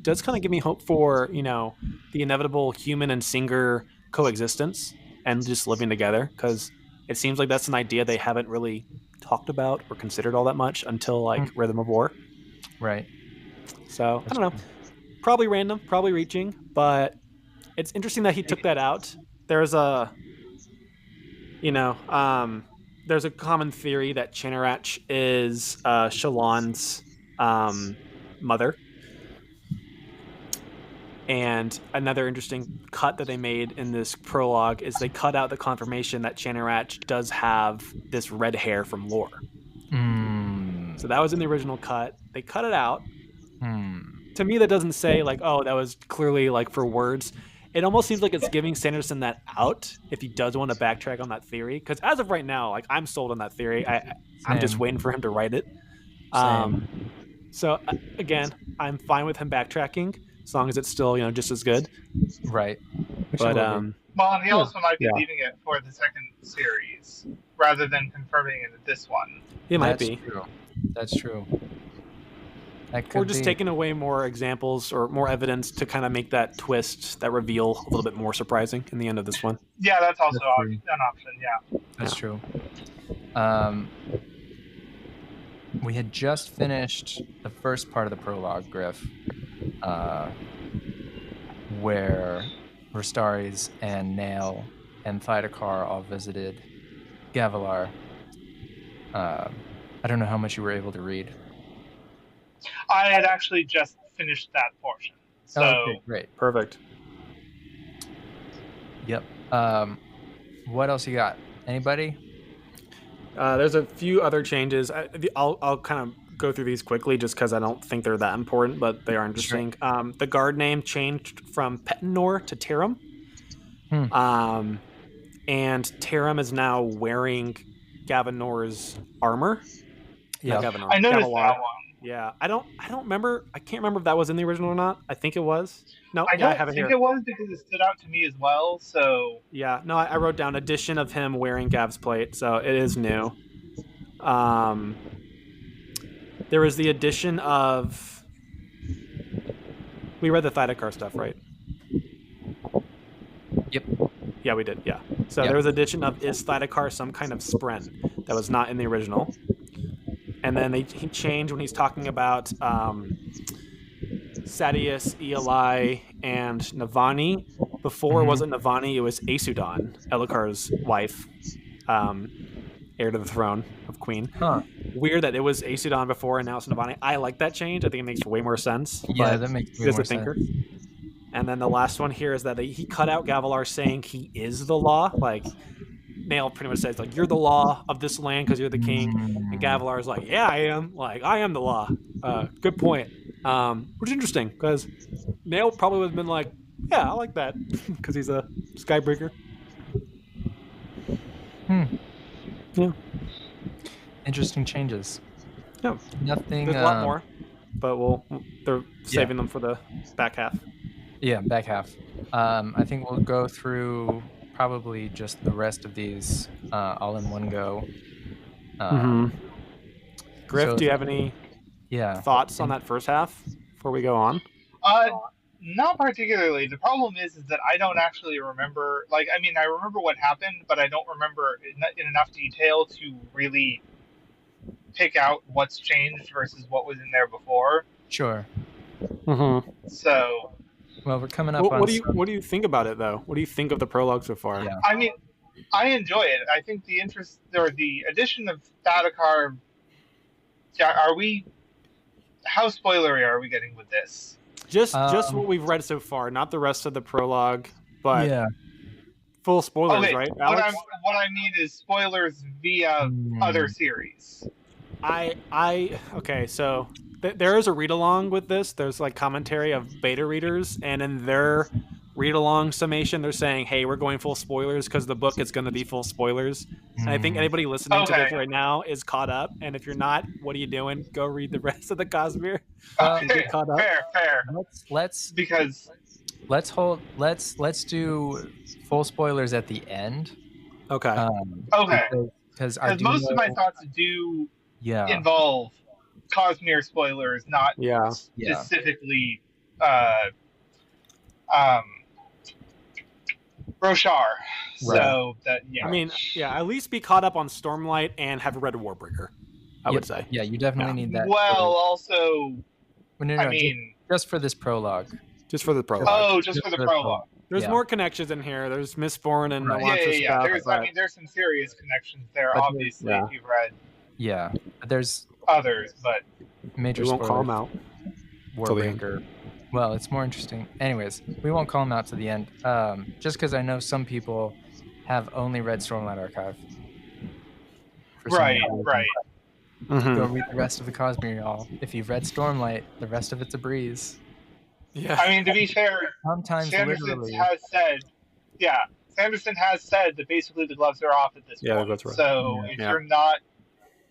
does kind of give me hope for the inevitable human and singer coexistence and just living together, because it seems like that's an idea they haven't really talked about or considered all that much until like Rhythm of War. Right. So I don't know. Probably random, probably reaching, but it's interesting that he took that out. There's a there's a common theory that Chinarach is Shallan's mother. And another interesting cut that they made in this prologue is they cut out the confirmation that Chinarach does have this red hair from lore. So that was in the original cut. They cut it out. To me, that doesn't say like, oh, that was clearly like for words. It almost seems like it's giving Sanderson that out if he does want to backtrack on that theory. Because as of right now, like I'm sold on that theory. I'm just waiting for him to write it. So again, I'm fine with him backtracking as long as it's still just as good. Right. But well, and he also might be leaving it for the second series rather than confirming it at this one. He might be. True. That's true. Or just taking away more examples or more evidence to kind of make that twist, that reveal a little bit more surprising in the end of this one. Yeah, that's also an option, yeah. That's true. We had just finished the first part of the prologue, Griff, where Rastaris and Nail and Thydakar all visited Gavilar. I don't know how much you were able to read. I had actually just finished that portion. So okay, great. Perfect. Yep. What else you got? Anybody? There's a few other changes. I'll kind of go through these quickly just because I don't think they're that important, but they are interesting. Sure. The guard name changed from Petinor to Tarim. And Tarim is now wearing Gavinor's armor. Yeah, I noticed that one. Yeah, I don't remember. I can't remember if that was in the original or not. I think it was. No, I don't think it was because it stood out to me as well. So yeah, no, I wrote down addition of him wearing Gav's plate, so it is new. There was the addition of. We read the Thydakar stuff, right? Yep. Yeah, we did. Yeah. So there was addition of is Thydakar some kind of spren that was not in the original. And then he changed when he's talking about Sadius, Eli, and Navani. Before it wasn't Navani, it was Asudan, Elhokar's wife, heir to the throne of Queen. Huh. Weird that it was Asudan before and now it's Navani. I like that change. I think it makes way more sense. Yeah, that makes way more sense. And then the last one here is that he cut out Gavilar saying he is the law. Like, Nail pretty much says, like, you're the law of this land because you're the king. And Gavilar is like, yeah, I am. Like, I am the law. Good point. Which is interesting because Nail probably would have been like, yeah, I like that because he's a Skybreaker. Yeah. Interesting changes. Yeah. Nothing. There's a lot more, but they're saving them for the back half. Yeah, back half. I think we'll go through probably just the rest of these all in one go. Griff, do you have any thoughts on that first half before we go on? Not particularly. The problem is that I don't actually remember. Like, I mean, I remember what happened, but I don't remember in enough detail to really pick out what's changed versus what was in there before. Sure. So. Well, we're coming up on. What do you think about it, though? What do you think of the prologue so far? Yeah. I mean, I enjoy it. I think the interest or the addition of Thydakar. How spoilery are we getting with this? Just what we've read so far, not the rest of the prologue, but full spoilers, okay, right? Alex? What I mean is spoilers via other series. Okay, so there is a read along with this. There's like commentary of beta readers, and in their read along summation, they're saying, "Hey, we're going full spoilers because the book is going to be full spoilers." And I think anybody listening to this right now is caught up. And if you're not, what are you doing? Go read the rest of the Cosmere. Get caught up. Fair. Let's Because let's do full spoilers at the end. Okay. Because most of my thoughts do involve Cosmere spoilers, not specifically Roshar. So that I mean, at least be caught up on Stormlight and have read Warbreaker, I would say. Yeah, you definitely need that. Well, also, I mean, just for this prologue. Just for the prologue. Oh, just for the prologue. There's more connections in here. There's Mistborn and lots of stuff. There's some serious connections there, obviously, if you've read. Yeah, there's others, but we won't call them out. Warbreaker. Well, it's more interesting. Anyways, we won't call them out to the end. Just because I know some people have only read Stormlight Archive. Right. Mm-hmm. Go read the rest of the Cosmere, y'all. If you've read Stormlight, the rest of it's a breeze. Yeah. I mean, to be fair, Sanderson has said that basically the gloves are off at this point. That's right. So if you're not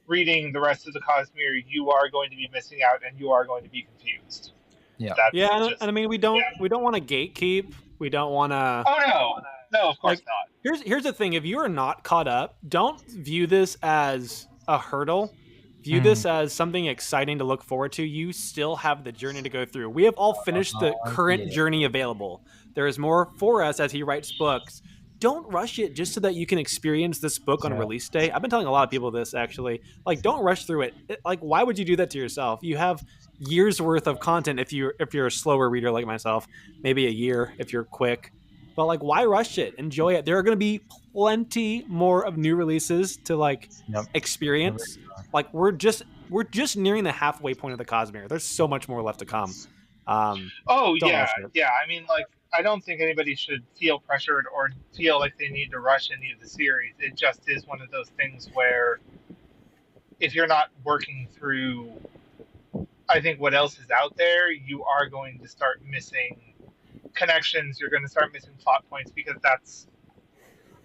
reading the rest of the Cosmere, you are going to be missing out, and you are going to be confused. Yeah. And I mean, we don't want to gatekeep. We don't want to. Oh no, of course not. Here's the thing: if you are not caught up, don't view this as a hurdle. View this as something exciting to look forward to. You still have the journey to go through. We have all finished the current journey available. There is more for us as he writes books. Don't rush it just so that you can experience this book on release day. I've been telling a lot of people this, actually. Like, don't rush through it. Like, why would you do that to yourself? You have years worth of content if you're a slower reader like myself. Maybe a year if you're quick. But, like, why rush it? Enjoy it. There are going to be plenty more of new releases to, experience. Like, we're just nearing the halfway point of the Cosmere. There's so much more left to come. I mean, I don't think anybody should feel pressured or feel like they need to rush any of the series. It just is one of those things where if you're not working through, I think, what else is out there, you are going to start missing connections. You're going to start missing plot points because that's...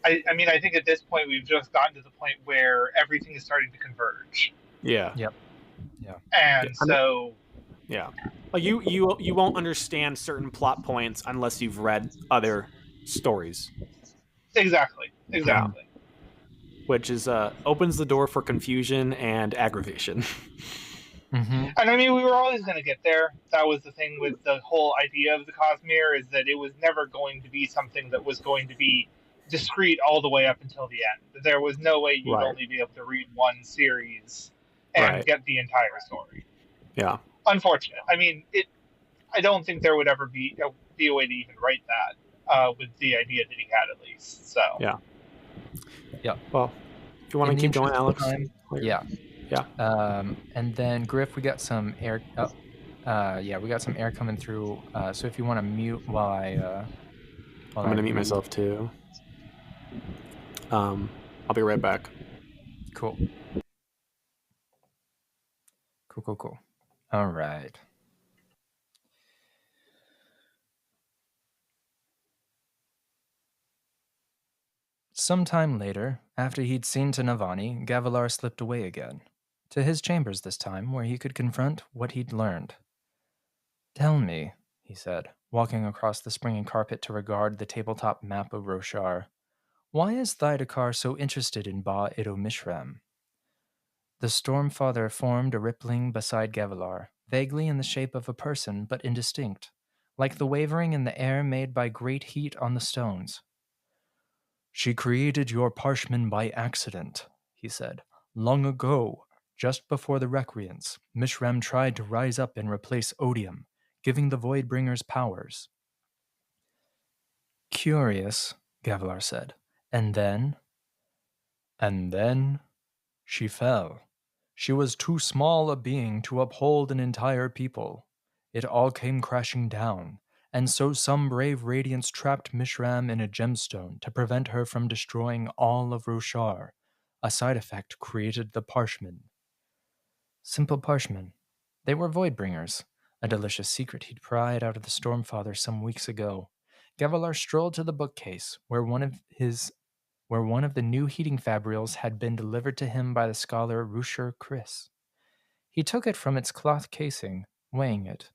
I mean, I think at this point we've just gotten to the point where everything is starting to converge. Yeah. Yep. Yeah. And so... Yeah. Like you won't understand certain plot points unless you've read other stories. Exactly. Yeah. Which is opens the door for confusion and aggravation. Mm-hmm. And I mean, we were always going to get there. That was the thing with the whole idea of the Cosmere, is that it was never going to be something that was going to be discrete all the way up until the end. There was no way you'd only be able to read one series and get the entire story. Yeah. Unfortunate. I mean, I don't think there would ever be a way to even write that with the idea that he had, at least. So. Yeah. Yeah. Well, if you want to keep going, Alex. Yeah. And then Griff, we got some air. We got some air coming through. So if you want to mute while I'm going to mute myself too. I'll be right back. Cool. All right. Sometime later, after he'd seen to Navani, Gavilar slipped away again. To his chambers this time, where he could confront what he'd learned. "Tell me," he said, walking across the springy carpet to regard the tabletop map of Roshar, "why is Thydakar so interested in Ba Ido Mishram?" The Stormfather formed a rippling beside Gavilar, vaguely in the shape of a person but indistinct, like the wavering in the air made by great heat on the stones. "She created your Parshman by accident," he said. "Long ago, just before the Recreants, Mishram tried to rise up and replace Odium, giving the Voidbringers powers." "Curious," Gavilar said. "And then?" "And then she fell. She was too small a being to uphold an entire people. It all came crashing down, and so some brave Radiants trapped Mishram in a gemstone to prevent her from destroying all of Roshar. A side effect created the Parshman." "Simple Parshman," They were Voidbringers, a delicious secret he'd pried out of the Stormfather some weeks ago. Gavilar strolled to the bookcase, where one of the new heating fabrials had been delivered to him by the scholar Rusher Chris. He took it from its cloth casing, weighing it.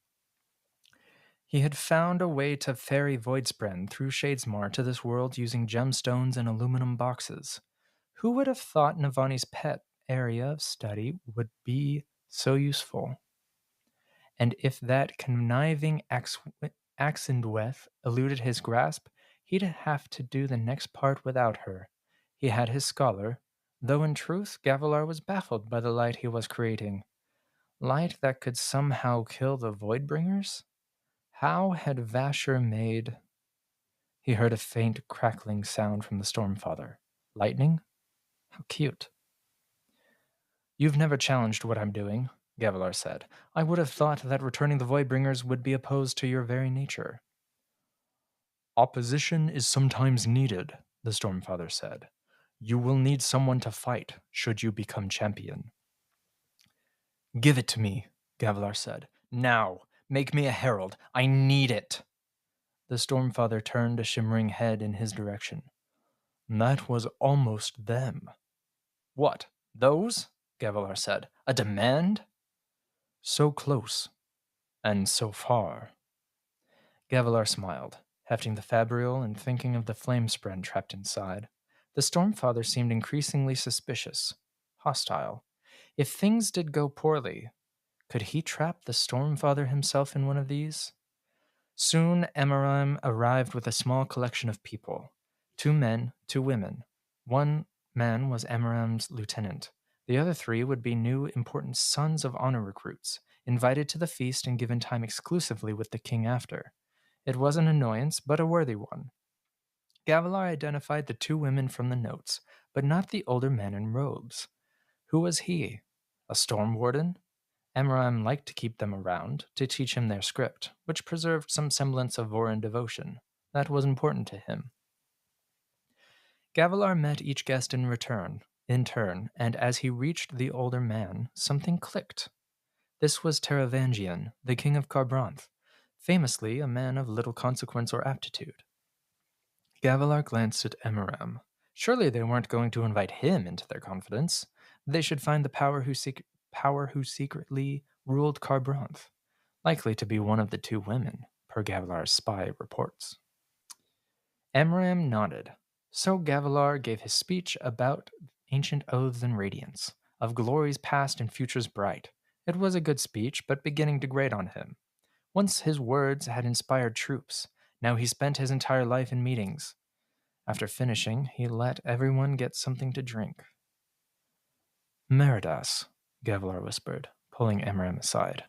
He had found a way to ferry Voidspren through Shadesmar to this world using gemstones and aluminum boxes. Who would have thought Navani's pet area of study would be so useful? And if that conniving Axendweth eluded his grasp, he'd have to do the next part without her. He had his scholar, though in truth Gavilar was baffled by the light he was creating. Light that could somehow kill the Voidbringers? How had Vasher made... He heard a faint crackling sound from the Stormfather. Lightning? How cute. You've never challenged what I'm doing, Gavilar said. I would have thought that returning the Voidbringers would be opposed to your very nature. Opposition is sometimes needed, the Stormfather said. You will need someone to fight, should you become champion. Give it to me, Gavilar said. Now, make me a herald. I need it. The Stormfather turned a shimmering head in his direction. That was almost them. What, those? Gavilar said. A demand? So close, and so far. Gavilar smiled, hefting the fabrial and thinking of the flamespren trapped inside. The Stormfather seemed increasingly suspicious, hostile. If things did go poorly, could he trap the Stormfather himself in one of these? Soon Emarim arrived with a small collection of people. 2 men, 2 women. One man was Emarim's lieutenant. The other 3 would be new important Sons of Honor recruits, invited to the feast and given time exclusively with the king after. It was an annoyance, but a worthy one. Gavilar identified the 2 women from the notes, but not the older man in robes. Who was he? A storm warden? Emarim liked to keep them around, to teach him their script, which preserved some semblance of Vorin devotion. That was important to him. Gavilar met each guest in turn, and as he reached the older man, something clicked. This was Teravangian, the king of Kharbranth, famously a man of little consequence or aptitude. Gavilar glanced at Emarim. Surely they weren't going to invite him into their confidence. They should find the power who secretly ruled Kharbranth, likely to be one of the 2 women, per Gavilar's spy reports. Emarim nodded. So Gavilar gave his speech about ancient oaths and radiance, of glories past and futures bright. It was a good speech, but beginning to grate on him. Once his words had inspired troops, now he spent his entire life in meetings. After finishing, he let everyone get something to drink. Meridas, Gavilar whispered, pulling Emarim aside.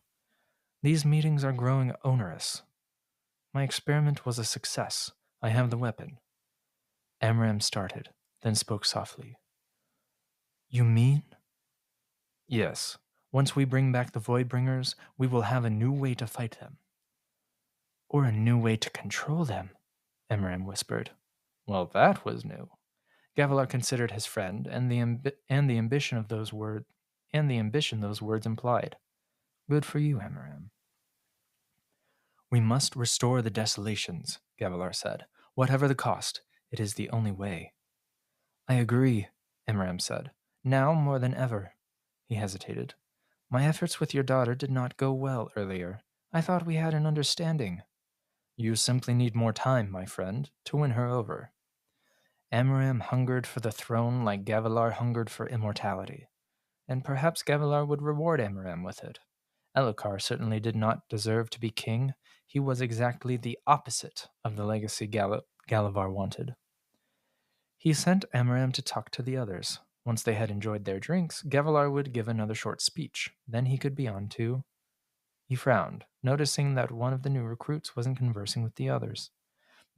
These meetings are growing onerous. My experiment was a success. I have the weapon. Emarim started, then spoke softly. You mean? Yes. Once we bring back the Voidbringers, we will have a new way to fight them. Or a new way to control them, Emarim whispered. Well, that was new. Gavilar considered his friend and the ambition those words implied. Good for you, Emarim. We must restore the desolations, Gavilar said. Whatever the cost, it is the only way. I agree, Emarim said. Now more than ever. He hesitated. My efforts with your daughter did not go well earlier. I thought we had an understanding. You simply need more time, my friend, to win her over. Emarim hungered for the throne like Gavilar hungered for immortality, and perhaps Gavilar would reward Emarim with it. Elhokar certainly did not deserve to be king. He was exactly the opposite of the legacy Galavar wanted. He sent Emarim to talk to the others. Once they had enjoyed their drinks, Gavilar would give another short speech. Then he could be on to... He frowned, noticing that one of the new recruits wasn't conversing with the others.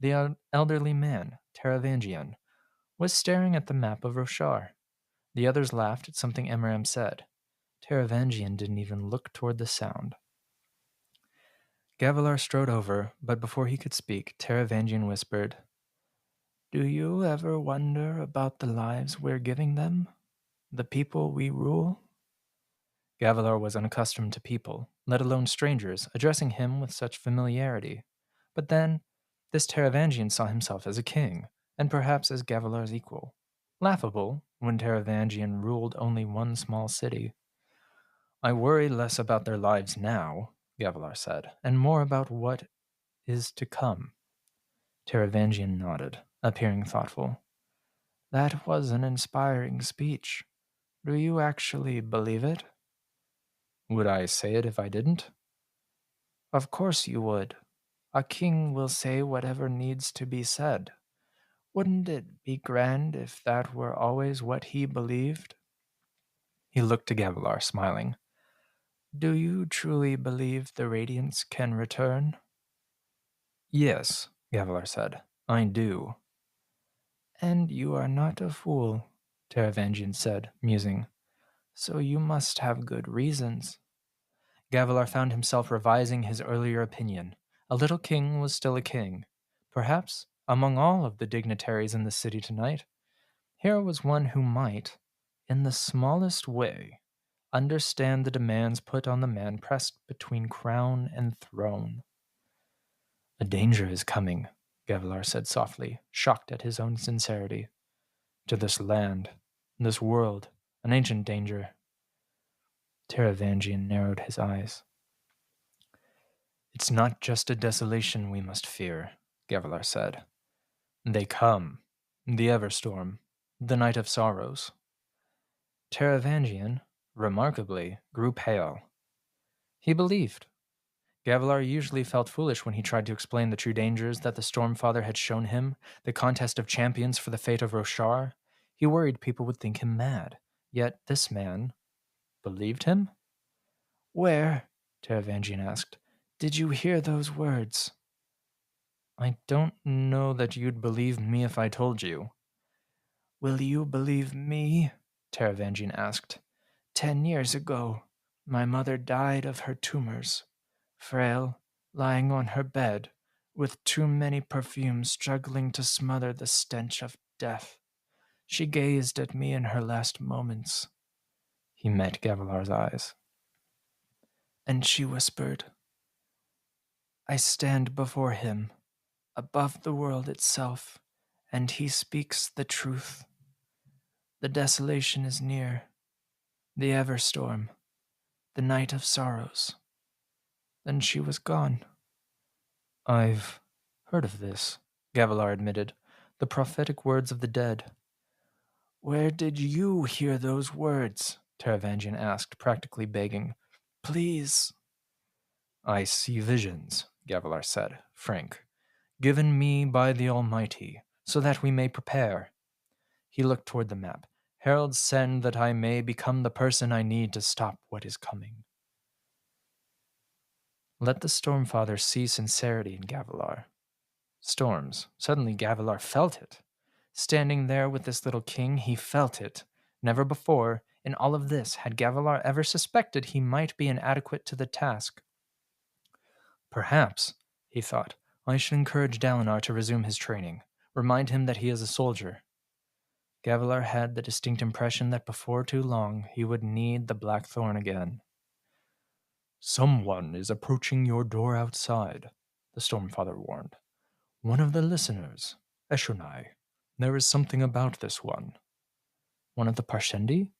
The elderly man, Teravangian, was staring at the map of Roshar. The others laughed at something Emarim said. Teravangian didn't even look toward the sound. Gavilar strode over, but before he could speak, Teravangian whispered, Do you ever wonder about the lives we're giving them? The people we rule? Gavilar was unaccustomed to people, let alone strangers, addressing him with such familiarity. But then, this Taravangian saw himself as a king, and perhaps as Gavilar's equal. Laughable, when Taravangian ruled only one small city. I worry less about their lives now, Gavilar said, and more about what is to come. Taravangian nodded, appearing thoughtful. That was an inspiring speech. Do you actually believe it? Would I say it if I didn't? Of course you would. A king will say whatever needs to be said. Wouldn't it be grand if that were always what he believed? He looked to Gavilar, smiling. Do you truly believe the Radiance can return? Yes, Gavilar said. I do. And you are not a fool, Taravangian said, musing. So you must have good reasons. Gavilar found himself revising his earlier opinion. A little king was still a king. Perhaps, among all of the dignitaries in the city tonight, here was one who might, in the smallest way, understand the demands put on the man pressed between crown and throne. A danger is coming, Gavilar said softly, shocked at his own sincerity. To this land, this world, an ancient danger. Taravangian narrowed his eyes. It's not just a desolation we must fear, Gavilar said. They come, the Everstorm, the Night of Sorrows. Taravangian, remarkably, grew pale. He believed. Gavilar usually felt foolish when he tried to explain the true dangers that the Stormfather had shown him, the contest of champions for the fate of Roshar. He worried people would think him mad. Yet this man believed him? Where, Taravangian asked, did you hear those words? I don't know that you'd believe me if I told you. Will you believe me? Taravangian asked. 10 years ago, my mother died of her tumors. Frail, lying on her bed, with too many perfumes struggling to smother the stench of death. She gazed at me in her last moments. He met Gavilar's eyes. And she whispered, I stand before him, above the world itself, and he speaks the truth. The desolation is near, the Everstorm, the Night of Sorrows. Then she was gone. I've heard of this, Gavilar admitted, the prophetic words of the dead. Where did you hear those words? Taravangian asked, practically begging. Please. I see visions, Gavilar said, frank, given me by the Almighty, so that we may prepare. He looked toward the map. Heralds send that I may become the person I need to stop what is coming. Let the Stormfather see sincerity in Gavilar. Storms. Suddenly Gavilar felt it. Standing there with this little king, he felt it. Never before, in all of this, had Gavilar ever suspected he might be inadequate to the task. Perhaps, he thought, I should encourage Dalinar to resume his training, remind him that he is a soldier. Gavilar had the distinct impression that before too long he would need the Blackthorn again. Someone is approaching your door outside, the Stormfather warned. One of the listeners, Eshonai. There is something about this one. One of the Parshendi?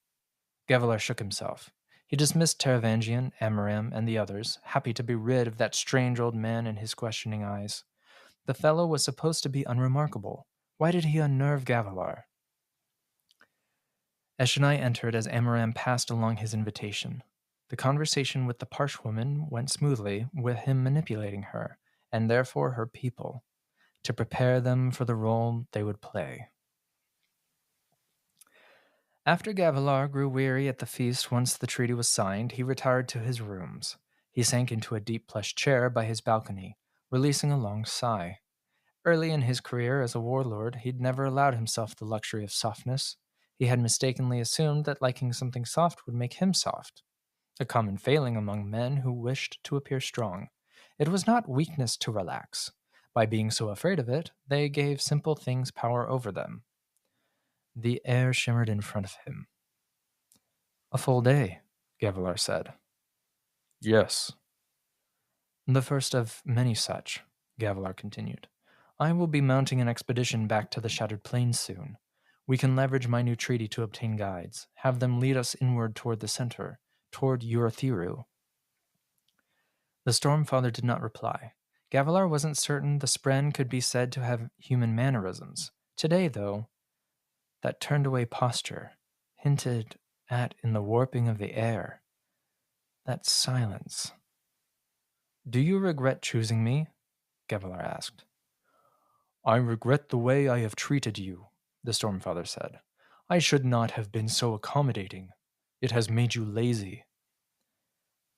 Gavilar shook himself. He dismissed Taravangian, Amaram, and the others, happy to be rid of that strange old man in his questioning eyes. The fellow was supposed to be unremarkable. Why did he unnerve Gavilar? Eshonai entered as Amaram passed along his invitation. The conversation with the Parshwoman went smoothly, with him manipulating her, and therefore her people, to prepare them for the role they would play. After Gavilar grew weary at the feast once the treaty was signed, he retired to his rooms. He sank into a deep plush chair by his balcony, releasing a long sigh. Early in his career as a warlord, he'd never allowed himself the luxury of softness. He had mistakenly assumed that liking something soft would make him soft, a common failing among men who wished to appear strong. It was not weakness to relax. By being so afraid of it, they gave simple things power over them. The air shimmered in front of him. A full day, Gavilar said. Yes. The first of many such, Gavilar continued. I will be mounting an expedition back to the Shattered Plains soon. We can leverage my new treaty to obtain guides, have them lead us inward toward the center, toward Urithiru. The Stormfather did not reply. Gavilar wasn't certain the Spren could be said to have human mannerisms. Today, though, that turned-away posture, hinted at in the warping of the air, that silence. Do you regret choosing me? Gavilar asked. I regret the way I have treated you, the Stormfather said. I should not have been so accommodating. It has made you lazy.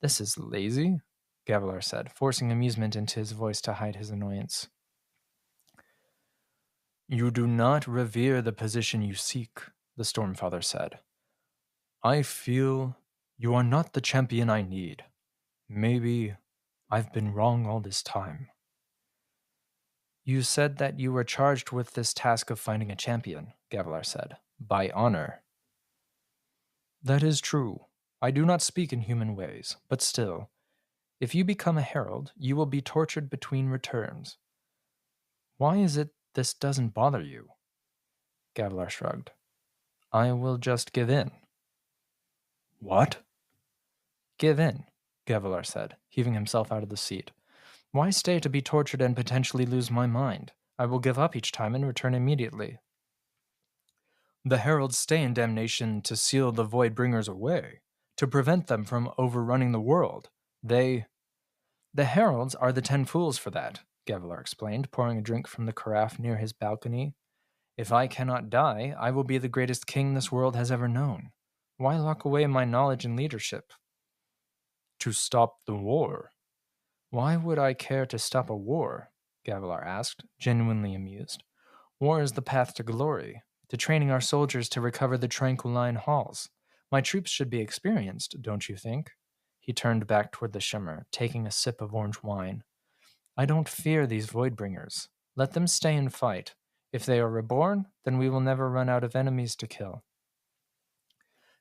This is lazy? Gavilar said, forcing amusement into his voice to hide his annoyance. You do not revere the position you seek, the Stormfather said. I feel you are not the champion I need. Maybe I've been wrong all this time. You said that you were charged with this task of finding a champion, Gavilar said, by honor. That is true. I do not speak in human ways, but still, if you become a herald, you will be tortured between returns. Why is it this doesn't bother you? Gavilar shrugged. I will just give in. What? Give in, Gavilar said, heaving himself out of the seat. Why stay to be tortured and potentially lose my mind? I will give up each time and return immediately. The heralds stay in damnation to seal the Voidbringers away, to prevent them from overrunning the world. The heralds are the 10 fools for that, Gavilar explained, pouring a drink from the carafe near his balcony. If I cannot die, I will be the greatest king this world has ever known. Why lock away my knowledge and leadership? To stop the war. Why would I care to stop a war? Gavilar asked, genuinely amused. War is the path to glory, to training our soldiers to recover the Tranquiline halls. My troops should be experienced, don't you think? He turned back toward the shimmer, taking a sip of orange wine. I don't fear these Voidbringers. Let them stay and fight. If they are reborn, then we will never run out of enemies to kill.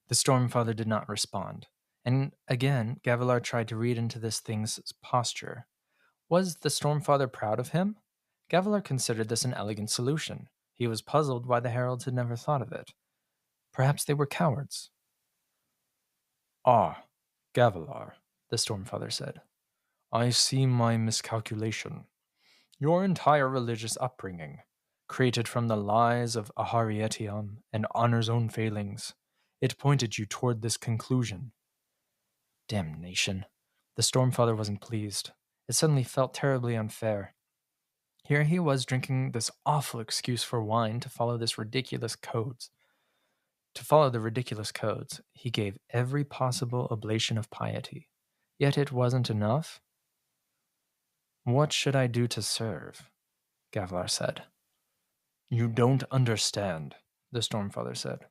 The Stormfather did not respond, and again Gavilar tried to read into this thing's posture. Was the Stormfather proud of him? Gavilar considered this an elegant solution. He was puzzled why the heralds had never thought of it. Perhaps they were cowards. Ah, Gavilar, the Stormfather said. I see my miscalculation. Your entire religious upbringing, created from the lies of Aharietiam and honor's own failings, it pointed you toward this conclusion. Damnation. The Stormfather wasn't pleased. It suddenly felt terribly unfair. Here he was drinking this awful excuse for wine to follow the ridiculous codes. He gave every possible oblation of piety. Yet it wasn't enough. What should I do to serve? Gavilar said. You don't understand, the Stormfather said.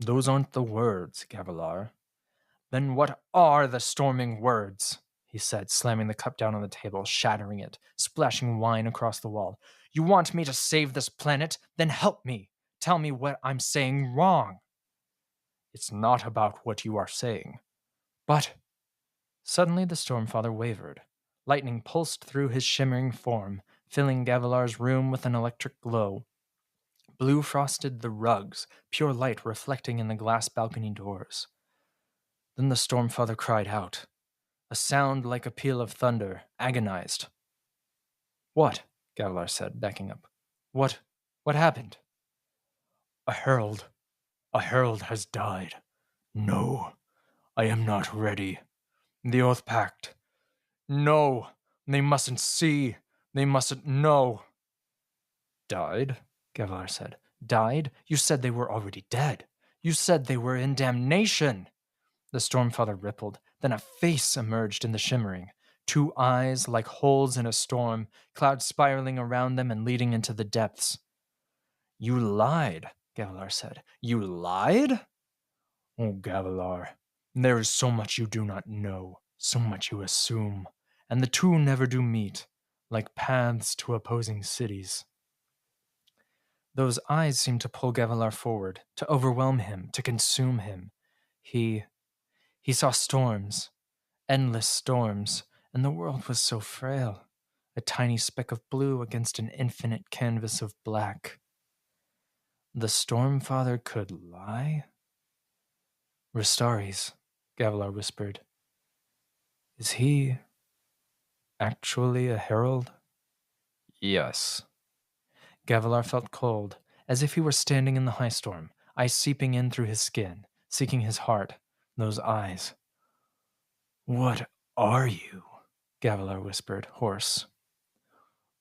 Those aren't the words, Gavilar. Then what are the storming words? He said, slamming the cup down on the table, shattering it, splashing wine across the wall. You want me to save this planet? Then help me. Tell me what I'm saying wrong. It's not about what you are saying. But... Suddenly the Stormfather wavered. Lightning pulsed through his shimmering form, filling Gavilar's room with an electric glow. Blue frosted the rugs, pure light reflecting in the glass balcony doors. Then the Stormfather cried out, a sound like a peal of thunder, agonized. What? Gavilar said, backing up. What happened? A herald has died. No, I am not ready. The Oath Pact. No, they mustn't see. They mustn't know. Died? Gavilar said. Died? You said they were already dead. You said they were in damnation. The Stormfather rippled. Then a face emerged in the shimmering. 2 eyes like holes in a storm, clouds spiraling around them and leading into the depths. You lied, Gavilar said. You lied? Oh, Gavilar, there is so much you do not know, so much you assume, and the two never do meet, like paths to opposing cities. Those eyes seemed to pull Gavilar forward, to overwhelm him, to consume him. He He saw storms, endless storms, and the world was so frail, a tiny speck of blue against an infinite canvas of black. The Stormfather could lie? Restaries, Gavilar whispered. Is he actually a herald? Yes. Gavilar felt cold, as if he were standing in the high storm, ice seeping in through his skin, seeking his heart, those eyes. What are you? Gavilar whispered, hoarse.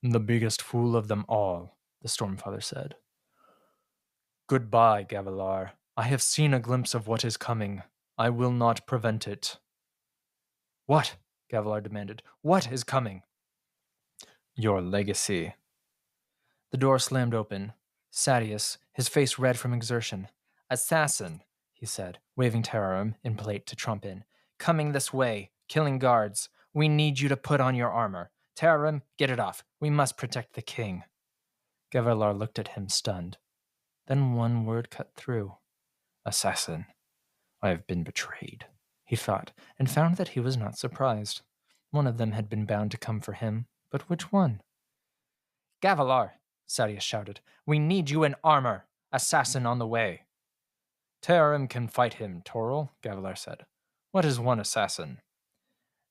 The biggest fool of them all, the Stormfather said. Goodbye, Gavilar. I have seen a glimpse of what is coming. I will not prevent it. What? Gavilar demanded. What is coming? Your legacy. The door slammed open. Sadeas, his face red from exertion. Assassin, he said, waving Terarum in plate to trump in. Coming this way, killing guards. We need you to put on your armor. Terarum, get it off. We must protect the king. Gavilar looked at him, stunned. Then one word cut through. Assassin. I have been betrayed, he thought, and found that he was not surprised. One of them had been bound to come for him, but which one? Gavilar, Sadeas shouted. We need you in armor. Assassin on the way. Terarum can fight him, Toril, Gavilar said. What is one assassin?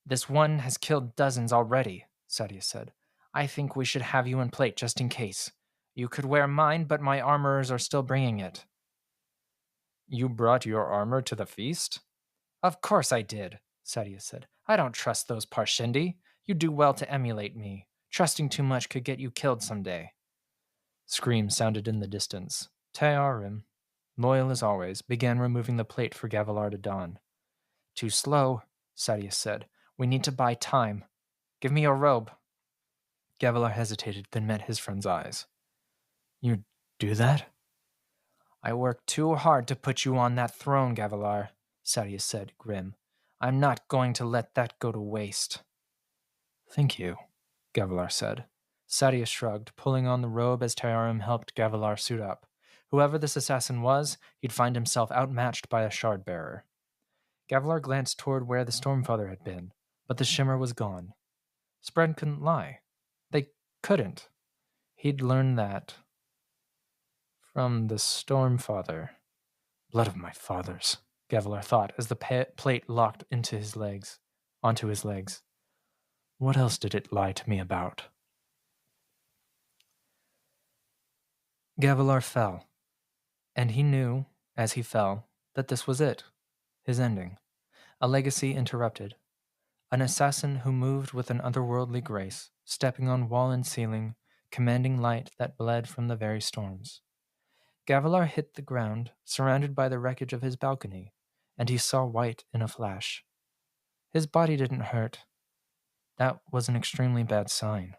This one has killed dozens already, Sadeas said. I think we should have you in plate just in case. You could wear mine, but my armorers are still bringing it. You brought your armor to the feast? Of course I did, Sadeas said. I don't trust those Parshendi. You do well to emulate me. Trusting too much could get you killed someday. Screams sounded in the distance. Terarum, loyal as always, began removing the plate for Gavilar to don. Too slow, Sadeas said. We need to buy time. Give me your robe. Gavilar hesitated, then met his friend's eyes. You do that? I worked too hard to put you on that throne, Gavilar, Sadeas said, grim. I'm not going to let that go to waste. Thank you, Gavilar said. Sadeas shrugged, pulling on the robe as Terarum helped Gavilar suit up. Whoever this assassin was, he'd find himself outmatched by a shard-bearer. Gavilar glanced toward where the Stormfather had been, but the shimmer was gone. Spread couldn't lie. They couldn't. He'd learned that from the Stormfather. Blood of my fathers, Gavilar thought as the plate locked onto his legs. What else did it lie to me about? Gavilar fell, and he knew, as he fell, that this was it, his ending. A legacy interrupted. An assassin who moved with an otherworldly grace, stepping on wall and ceiling, commanding light that bled from the very storms. Gavilar hit the ground, surrounded by the wreckage of his balcony, and he saw white in a flash. His body didn't hurt. That was an extremely bad sign.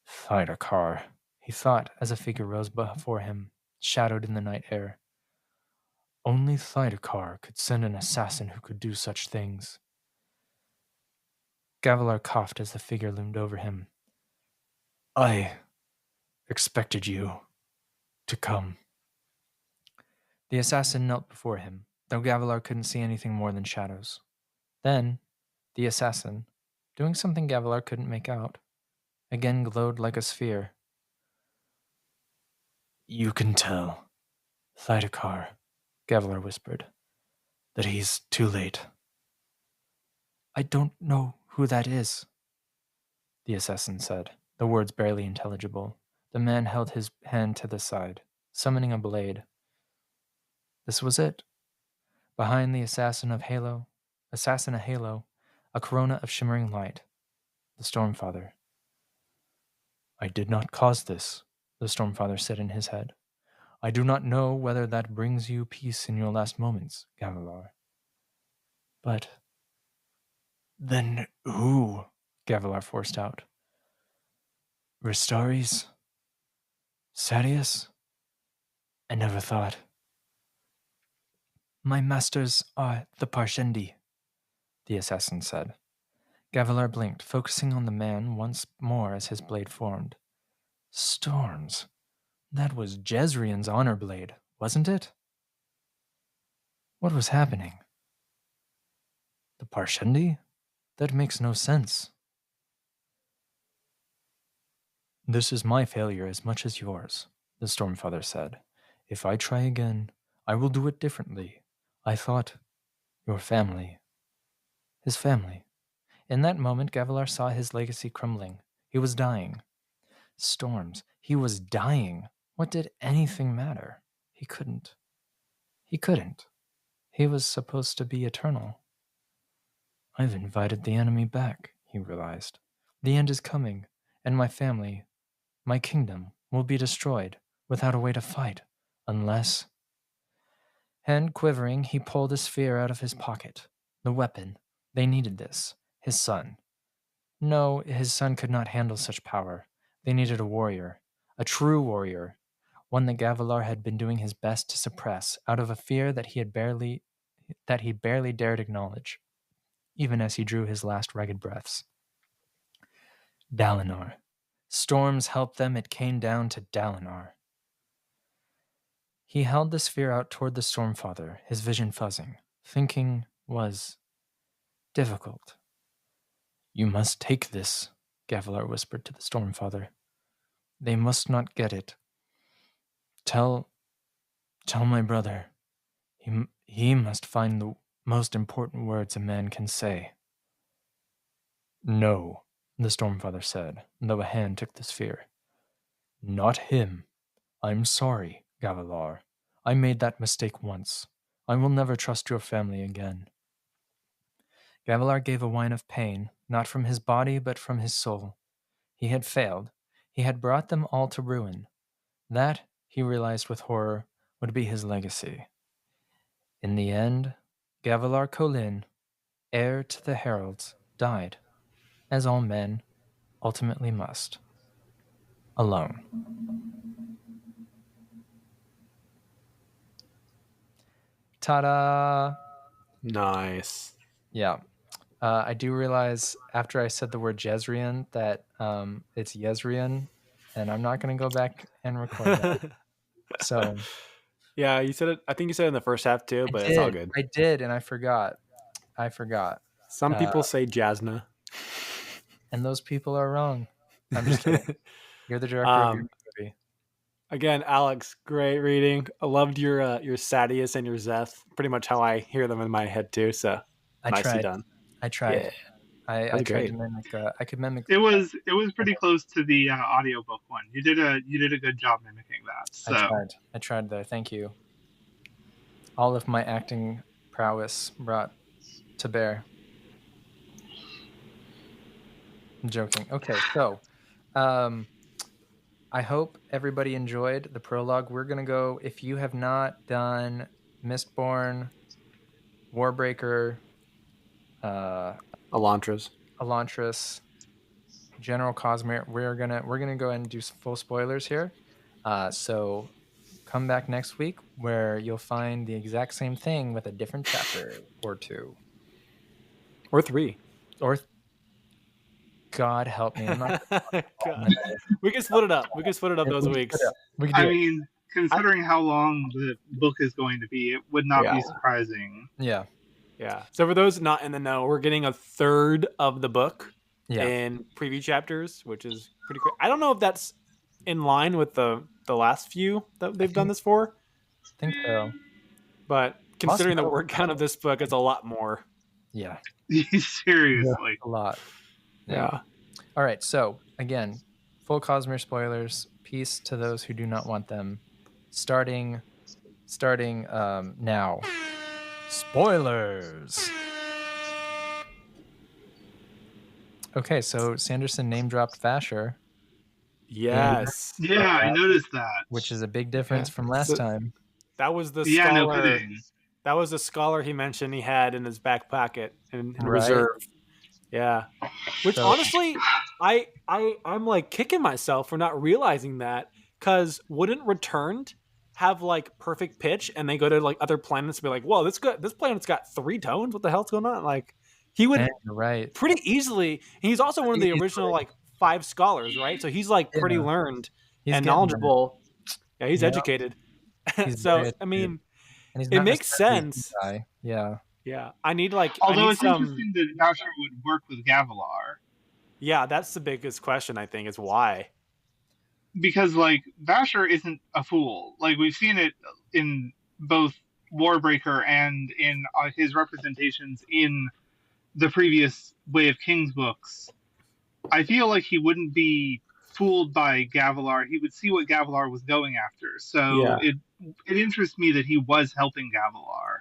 Thydakar, he thought as a figure rose before him, shadowed in the night air. Only Thydakar could send an assassin who could do such things. Gavilar coughed as the figure loomed over him. I expected you to come. The assassin knelt before him, though Gavilar couldn't see anything more than shadows. Then, the assassin, doing something Gavilar couldn't make out, again glowed like a sphere. You can tell, Thydakar, Gavilar whispered, that he's too late. I don't know who that is, the assassin said, the words barely intelligible. The man held his hand to the side, summoning a blade. This was it. Behind the assassin a halo, a corona of shimmering light. The Stormfather. I did not cause this, the Stormfather said in his head. I do not know whether that brings you peace in your last moments, Gavilar. But then who? Gavilar forced out. Restaries? Sadeas? I never thought. My masters are the Parshendi, the assassin said. Gavilar blinked, focusing on the man once more as his blade formed. Storms. That was Jezrien's honor blade, wasn't it? What was happening? The Parshendi? That makes no sense. This is my failure as much as yours, the Stormfather said. If I try again, I will do it differently. I thought, your family. His family. In that moment, Gavilar saw his legacy crumbling. He was dying. Storms. He was dying. What did anything matter? He couldn't. He couldn't. He was supposed to be eternal. I've invited the enemy back, he realized. The end is coming, and my family, my kingdom, will be destroyed without a way to fight, unless... Hand quivering, he pulled a sphere out of his pocket. The weapon. They needed this. His son. No, his son could not handle such power. They needed a warrior. A true warrior. One that Gavilar had been doing his best to suppress out of a fear that he barely dared acknowledge, even as he drew his last ragged breaths. Dalinar. Storms helped them, it came down to Dalinar. He held the sphere out toward the Stormfather, his vision fuzzing. Thinking was difficult. You must take this, Gavilar whispered to the Stormfather. They must not get it. Tell my brother. He must find the most important words a man can say. No, the Stormfather said, though a hand took the sphere. Not him. I'm sorry, Gavilar. I made that mistake once. I will never trust your family again. Gavilar gave a whine of pain, not from his body, but from his soul. He had failed. He had brought them all to ruin. That, he realized with horror, would be his legacy. In the end, Gavilar Kholin, heir to the heralds, died, as all men ultimately must. Alone. Ta-da! Nice. Yeah. I do realize after I said the word Jezrien that it's Jezrien, and I'm not going to go back and record that. So yeah, you said it. I think you said it in the first half too, but it's all good. I did, and I forgot. Some people say Jasna. And those people are wrong. I'm just kidding. You're the director of your movie. Again, Alex, great reading. I loved your Sadius and your Zeth. Pretty much how I hear them in my head too. So nicely done. I tried. Yeah. I tried to mimic. I could mimic. It was pretty close to the audiobook one. You did a good job mimicking that. So. I tried there. Thank you. All of my acting prowess brought to bear. I'm joking. Okay, so I hope everybody enjoyed the prologue. We're gonna go. If you have not done Mistborn, Warbreaker, Elantris, General Cosmere, we're gonna go ahead and do full spoilers here. So come back next week where you'll find the exact same thing with a different chapter or two. Or three. God help me. I'm not we can split it up. We can split it up those weeks. I mean, considering how long the book is going to be, it would not be surprising. Yeah. Yeah. So for those not in the know, we're getting a third of the book in preview chapters, which is pretty great. I don't know if that's in line with the last few that they've done this for. I think so. But considering the word count of this book, it's a lot more. Yeah. Seriously. A lot. Yeah. All right. So again, full Cosmere spoilers. Peace to those who do not want them. Starting now. Spoilers. Okay, so Sanderson name dropped Vasher. Yes. Yeah, I noticed that. Which is a big difference from last time. That was the scholar. No kidding. That was the scholar he mentioned he had in his back pocket in reserve. Yeah. Which honestly, I'm like kicking myself for not realizing that, because wouldn't Returned have like perfect pitch and they go to like other planets and be like, whoa, this planet's got 3 tones? What the hell's going on? Like he would pretty easily. He's also one of the original like 5 scholars, right? So he's like pretty learned and knowledgeable. He's educated. So I mean, it makes sense. Yeah. Yeah, I need like Although it's interesting that Vasher would work with Gavilar. Yeah, that's the biggest question, I think, is why. Because like Vasher isn't a fool. Like we've seen it in both Warbreaker and in his representations in the previous Way of Kings books. I feel like he wouldn't be fooled by Gavilar. He would see what Gavilar was going after. So it interests me that he was helping Gavilar.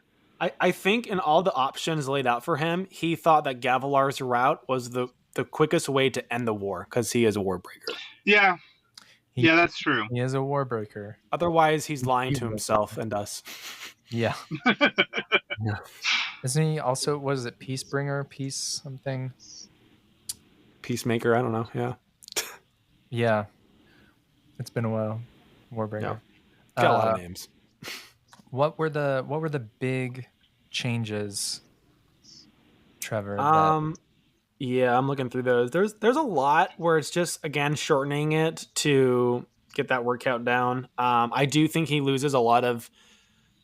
I think in all the options laid out for him, he thought that Gavilar's route was the quickest way to end the war because he is a Warbreaker. Yeah. Yeah, that's true. He is a Warbreaker. Otherwise, he's lying to himself and us. Yeah. Yeah. Isn't he also, was it Peacebringer? Peace something? Peacemaker, I don't know. Yeah. Yeah. It's been a while. Warbreaker. Yeah. Got a lot of names. What were the big changes, Trevor? Yeah, I'm looking through those. There's a lot where it's just again shortening it to get that word count down. I do think he loses a lot of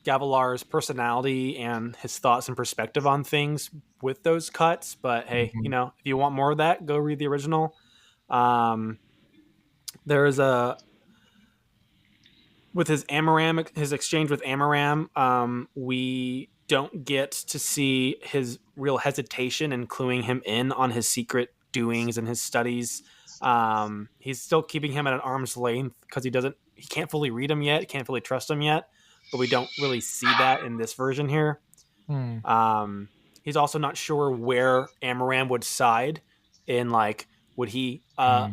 Gavilar's personality and his thoughts and perspective on things with those cuts. But hey, if you want more of that, go read the original. There's with his exchange with Amaram, we don't get to see his real hesitation and cluing him in on his secret doings and his studies. He's still keeping him at an arm's length because he can't fully read him yet, can't fully trust him yet, but we don't really see that in this version here. He's also not sure where Amaram would side in, like, would he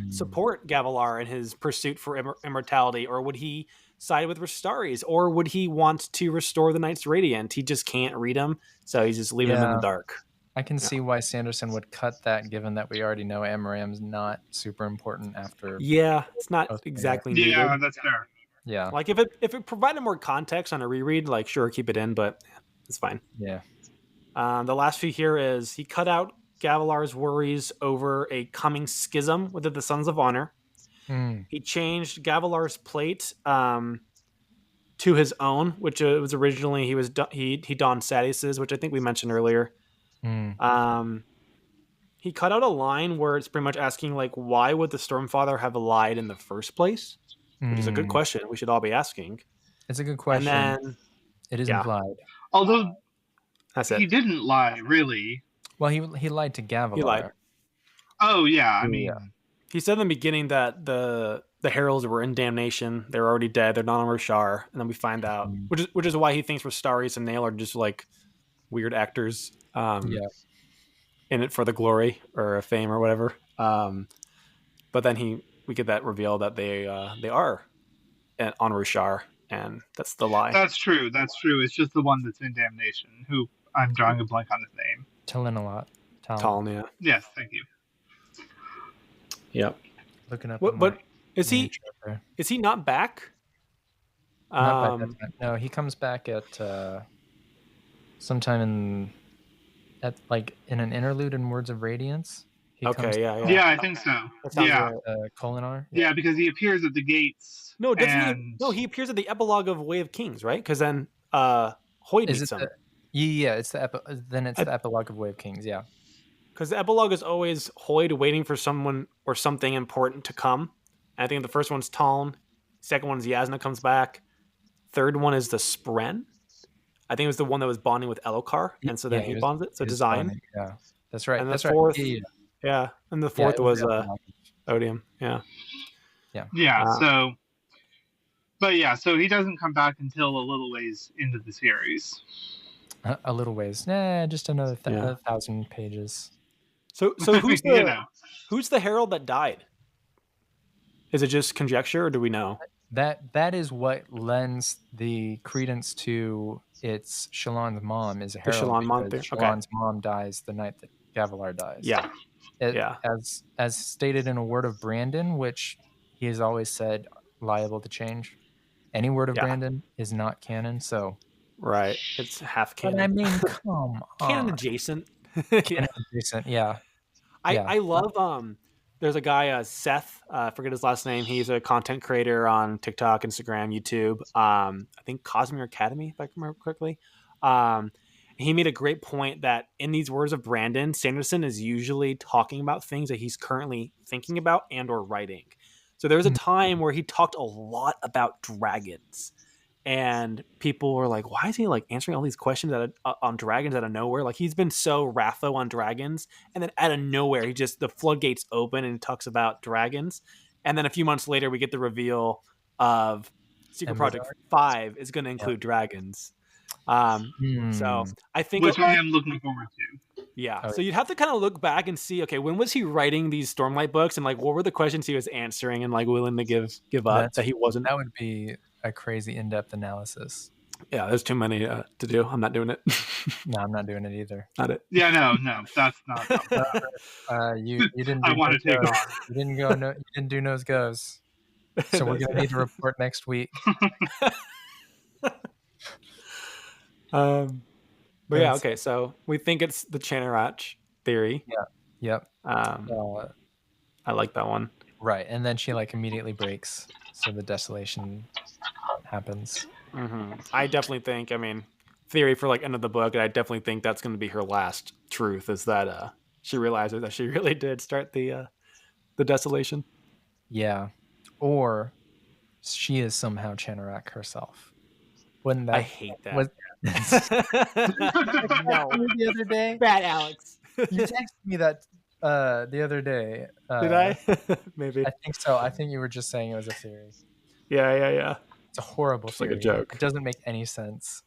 support Gavilar in his pursuit for immortality, or would he side with Restaries, or would he want to restore the Knights Radiant? He just can't read them, so he's just leaving him in the dark. I can see why Sanderson would cut that, given that we already know Amaram's not super important after. Yeah, it's not exactly needed. Yeah, that's fair. Yeah, like if it provided more context on a reread, like sure, keep it in, but it's fine. Yeah. The last few here is he cut out Gavilar's worries over a coming schism within the Sons of Honor. He changed Gavilar's plate to his own, which was originally he donned Sadeas's, which I think we mentioned earlier. He cut out a line where it's pretty much asking, like, why would the Stormfather have lied in the first place? Which is a good question we should all be asking. It's a good question. And then it is implied. Although that's it. He didn't lie, really. Well, he lied to Gavilar. He lied. Oh yeah, I mean, he said in the beginning that the heralds were in damnation. They're already dead. They're not on Roshar, and then we find out, which is why he thinks Restaries and Nail are just like weird actors, in it for the glory or fame or whatever. But then we get that reveal that they are on Roshar, and that's the lie. That's true. It's just the one that's in damnation. Who I'm drawing a blank on his name. Talon, yeah. Yes, thank you. Yep. Looking up. But is he not back? Not by that time. No, he comes back at sometime in an interlude in Words of Radiance. Yeah, I think so. Yeah, Kolinar. Yeah, because he appears at the gates. No, he appears at the epilogue of Way of Kings, right? Because then Hoyd meets him. It's the epilogue of Way of Kings. Yeah. Because the epilogue is always Hoyd waiting for someone or something important to come. And I think the first one's Taln. Second one is Yasna comes back. Third one is the Spren. I think it was the one that was bonding with Elokar. And so then he bonds it. So Design. Bonding, yeah. That's right. And that's the fourth, right. Yeah. And the fourth was Odium. Yeah. Yeah. Yeah. So he doesn't come back until a little ways into the series. A little ways. Just another 1,000 pages. So who's who's the herald that died? Is it just conjecture, or do we know? That is what lends the credence to its Shallan's mom is a herald. The Shallan mom. Shallan's mom dies the night that Gavilar dies. Yeah. As stated in a word of Brandon, which he has always said liable to change. Any word of Brandon is not canon, so right, it's half canon. But I mean, come on, canon adjacent. Canon adjacent, yeah. I love there's a guy Seth, I forget his last name. He's a content creator on TikTok, Instagram, YouTube. I think Cosmere Academy, if I can remember correctly. And he made a great point that in these words of Brandon, Sanderson is usually talking about things that he's currently thinking about and or writing. So there was a time where he talked a lot about dragons, and people were like, "Why is he like answering all these questions on dragons out of nowhere?" Like he's been so Ratho on dragons, and then out of nowhere, the floodgates open and he talks about dragons, and then a few months later, we get the reveal of Secret Project 5 is going to include dragons. So I think, which I am looking forward to. Yeah. So you'd have to kind of look back and see, okay, when was he writing these Stormlight books, and like what were the questions he was answering and like willing to give up that he wasn't. That would be a crazy in-depth analysis. Yeah, there's too many to do. I'm not doing it. No, I'm not doing it either. Not it. Yeah, no, that's not. You didn't. I want to take on. You didn't go. No, you didn't do nose goes. So we're gonna need to report next week. But yeah, okay. So we think it's the Chanarach theory. Yeah. Yep. I like that one. Right, and then she like immediately breaks, so the desolation happens. Mm-hmm. I definitely think. I mean, theory for like end of the book. I definitely think that's going to be her last truth. Is that she realizes that she really did start the desolation. Yeah, or she is somehow Chanarach herself. Wouldn't that? I hate that. No, the other day, bad Alex. You texted me that the other day. Did I? Maybe. I think so. I think you were just saying it was a theory. Yeah. It's a horrible theory. Like a joke. It doesn't make any sense.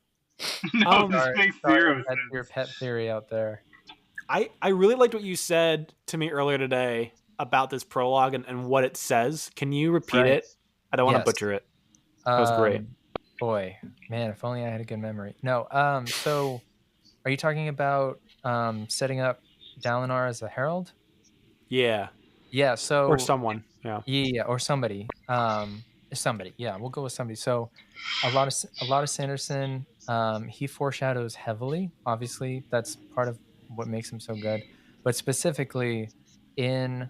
No, this makes zero sense. That's your pet theory out there. I really liked what you said to me earlier today about this prologue and what it says. Can you repeat it? I don't want to butcher it. That was great. Boy, man, if only I had a good memory. No, so are you talking about setting up Dalinar as a herald? Yeah. Yeah, so or someone. Yeah. Yeah, or somebody. Somebody. Yeah, we'll go with somebody. So a lot of Sanderson, he foreshadows heavily. Obviously, that's part of what makes him so good. But specifically in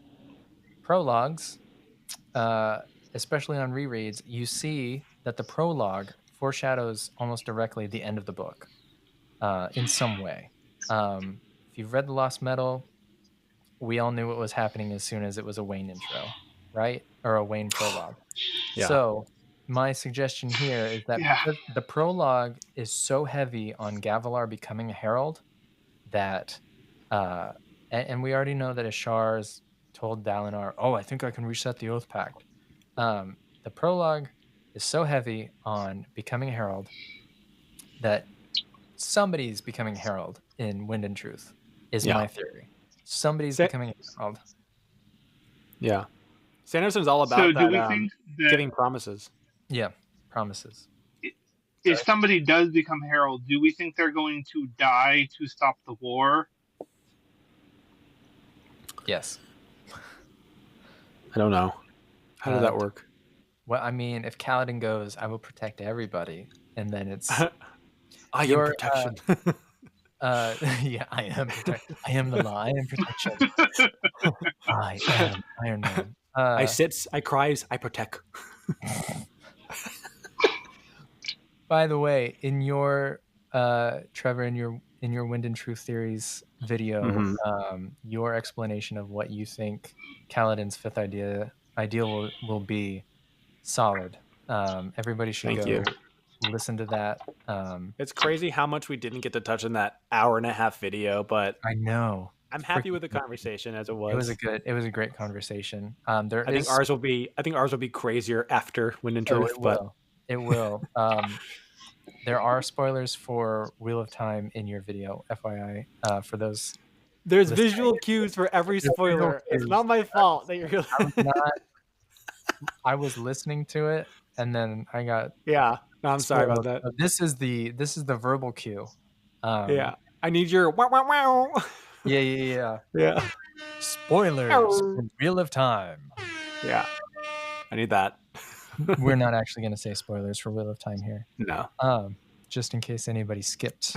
prologues, especially on rereads, you see that the prologue foreshadows almost directly the end of the book in some way. If you've read The Lost Metal, we all knew what was happening as soon as it was a Wayne intro, right? Or a Wayne prologue. Yeah. So my suggestion here is that the prologue is so heavy on Gavilar becoming a herald that, and we already know that Ashar's told Dalinar, "Oh, I think I can reset the Oath Pact." The prologue is so heavy on becoming a herald that somebody's becoming a herald in Wind and Truth is my theory. Somebody's becoming a herald. Yeah. Sanderson's all about so that, do we think that giving promises. Yeah, promises. If somebody does become herald, do we think they're going to die to stop the war? Yes. I don't know. How does that work? Well, I mean, if Kaladin goes, I will protect everybody, and then it's I am protection. Yeah, I am protection. I am the law. I am protection. I am Iron Man. I sits, I cries, I protect. By the way, in your Trevor, in your Wind and Truth Theories video, your explanation of what you think Kaladin's fifth ideal will be solid. Everybody should go listen to that. It's crazy how much we didn't get to touch in that hour-and-a-half video, but I know. I'm happy with the conversation as it was. It was a great conversation. I think ours will be crazier after Wind and Truth, it will. There are spoilers for Wheel of Time in your video, FYI. For those, there's visual cues for every spoiler. It's not my fault that you're. I was listening to it, and then I got. Yeah, no, I'm sorry about that. This is the verbal cue. Yeah, I need your wow wow wow. Yeah. Spoilers for Wheel of Time. Yeah, I need that. We're not actually going to say spoilers for Wheel of Time here. No. Just in case anybody skipped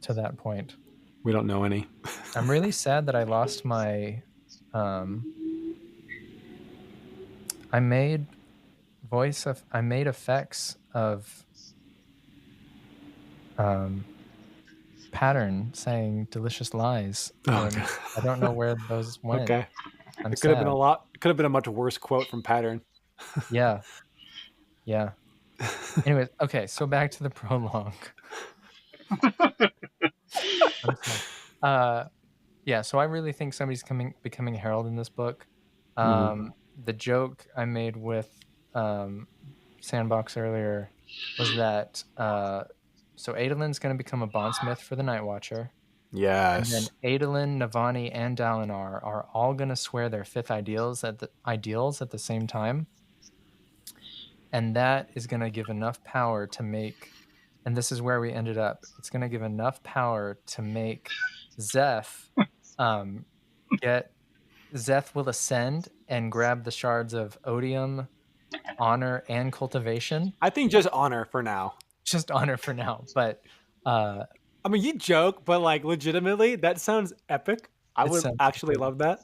to that point. We don't know any. I'm really sad that I lost my... I made effects of Pattern saying delicious lies. Oh, and God. I don't know where those went. Okay. I'm It could have been sad. a lot. It could have been a much worse quote from Pattern. Yeah. Anyways, okay, so back to the prologue. I'm sorry. Yeah, so I really think somebody's becoming a herald in this book. The joke I made with Sandbox earlier was that so Adolin's going to become a bondsmith for the Night Watcher. Yes. And then Adolin, Navani, and Dalinar are all going to swear their fifth ideals at the same time. And that is going to give enough power to make, and this is where we ended up, it's going to give enough power to make Zeph Zeph will ascend and grab the shards of Odium, Honor, and Cultivation. I think just Honor for now. Just Honor for now, but I mean, you joke, but like legitimately, that sounds epic. I would actually love that.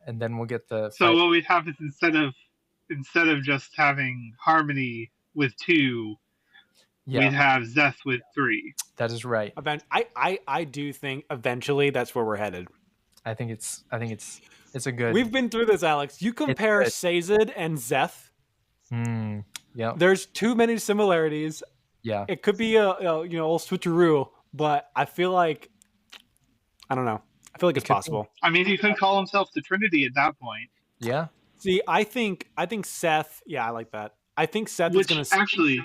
And then we'll get the. So what we'd have is instead of just having Harmony with 2, we'd have Zeth with 3. That is right. I do think eventually that's where we're headed. I think it's a good. We've been through this, Alex. You compare Sazed and Zeth. Yeah. There's too many similarities. Yeah. It could be a old switcheroo, but I feel like I don't know. I feel like it's possible. I mean, he could call himself the Trinity at that point. Yeah. See, I think Seth. Yeah, I like that. I think Seth is going to actually.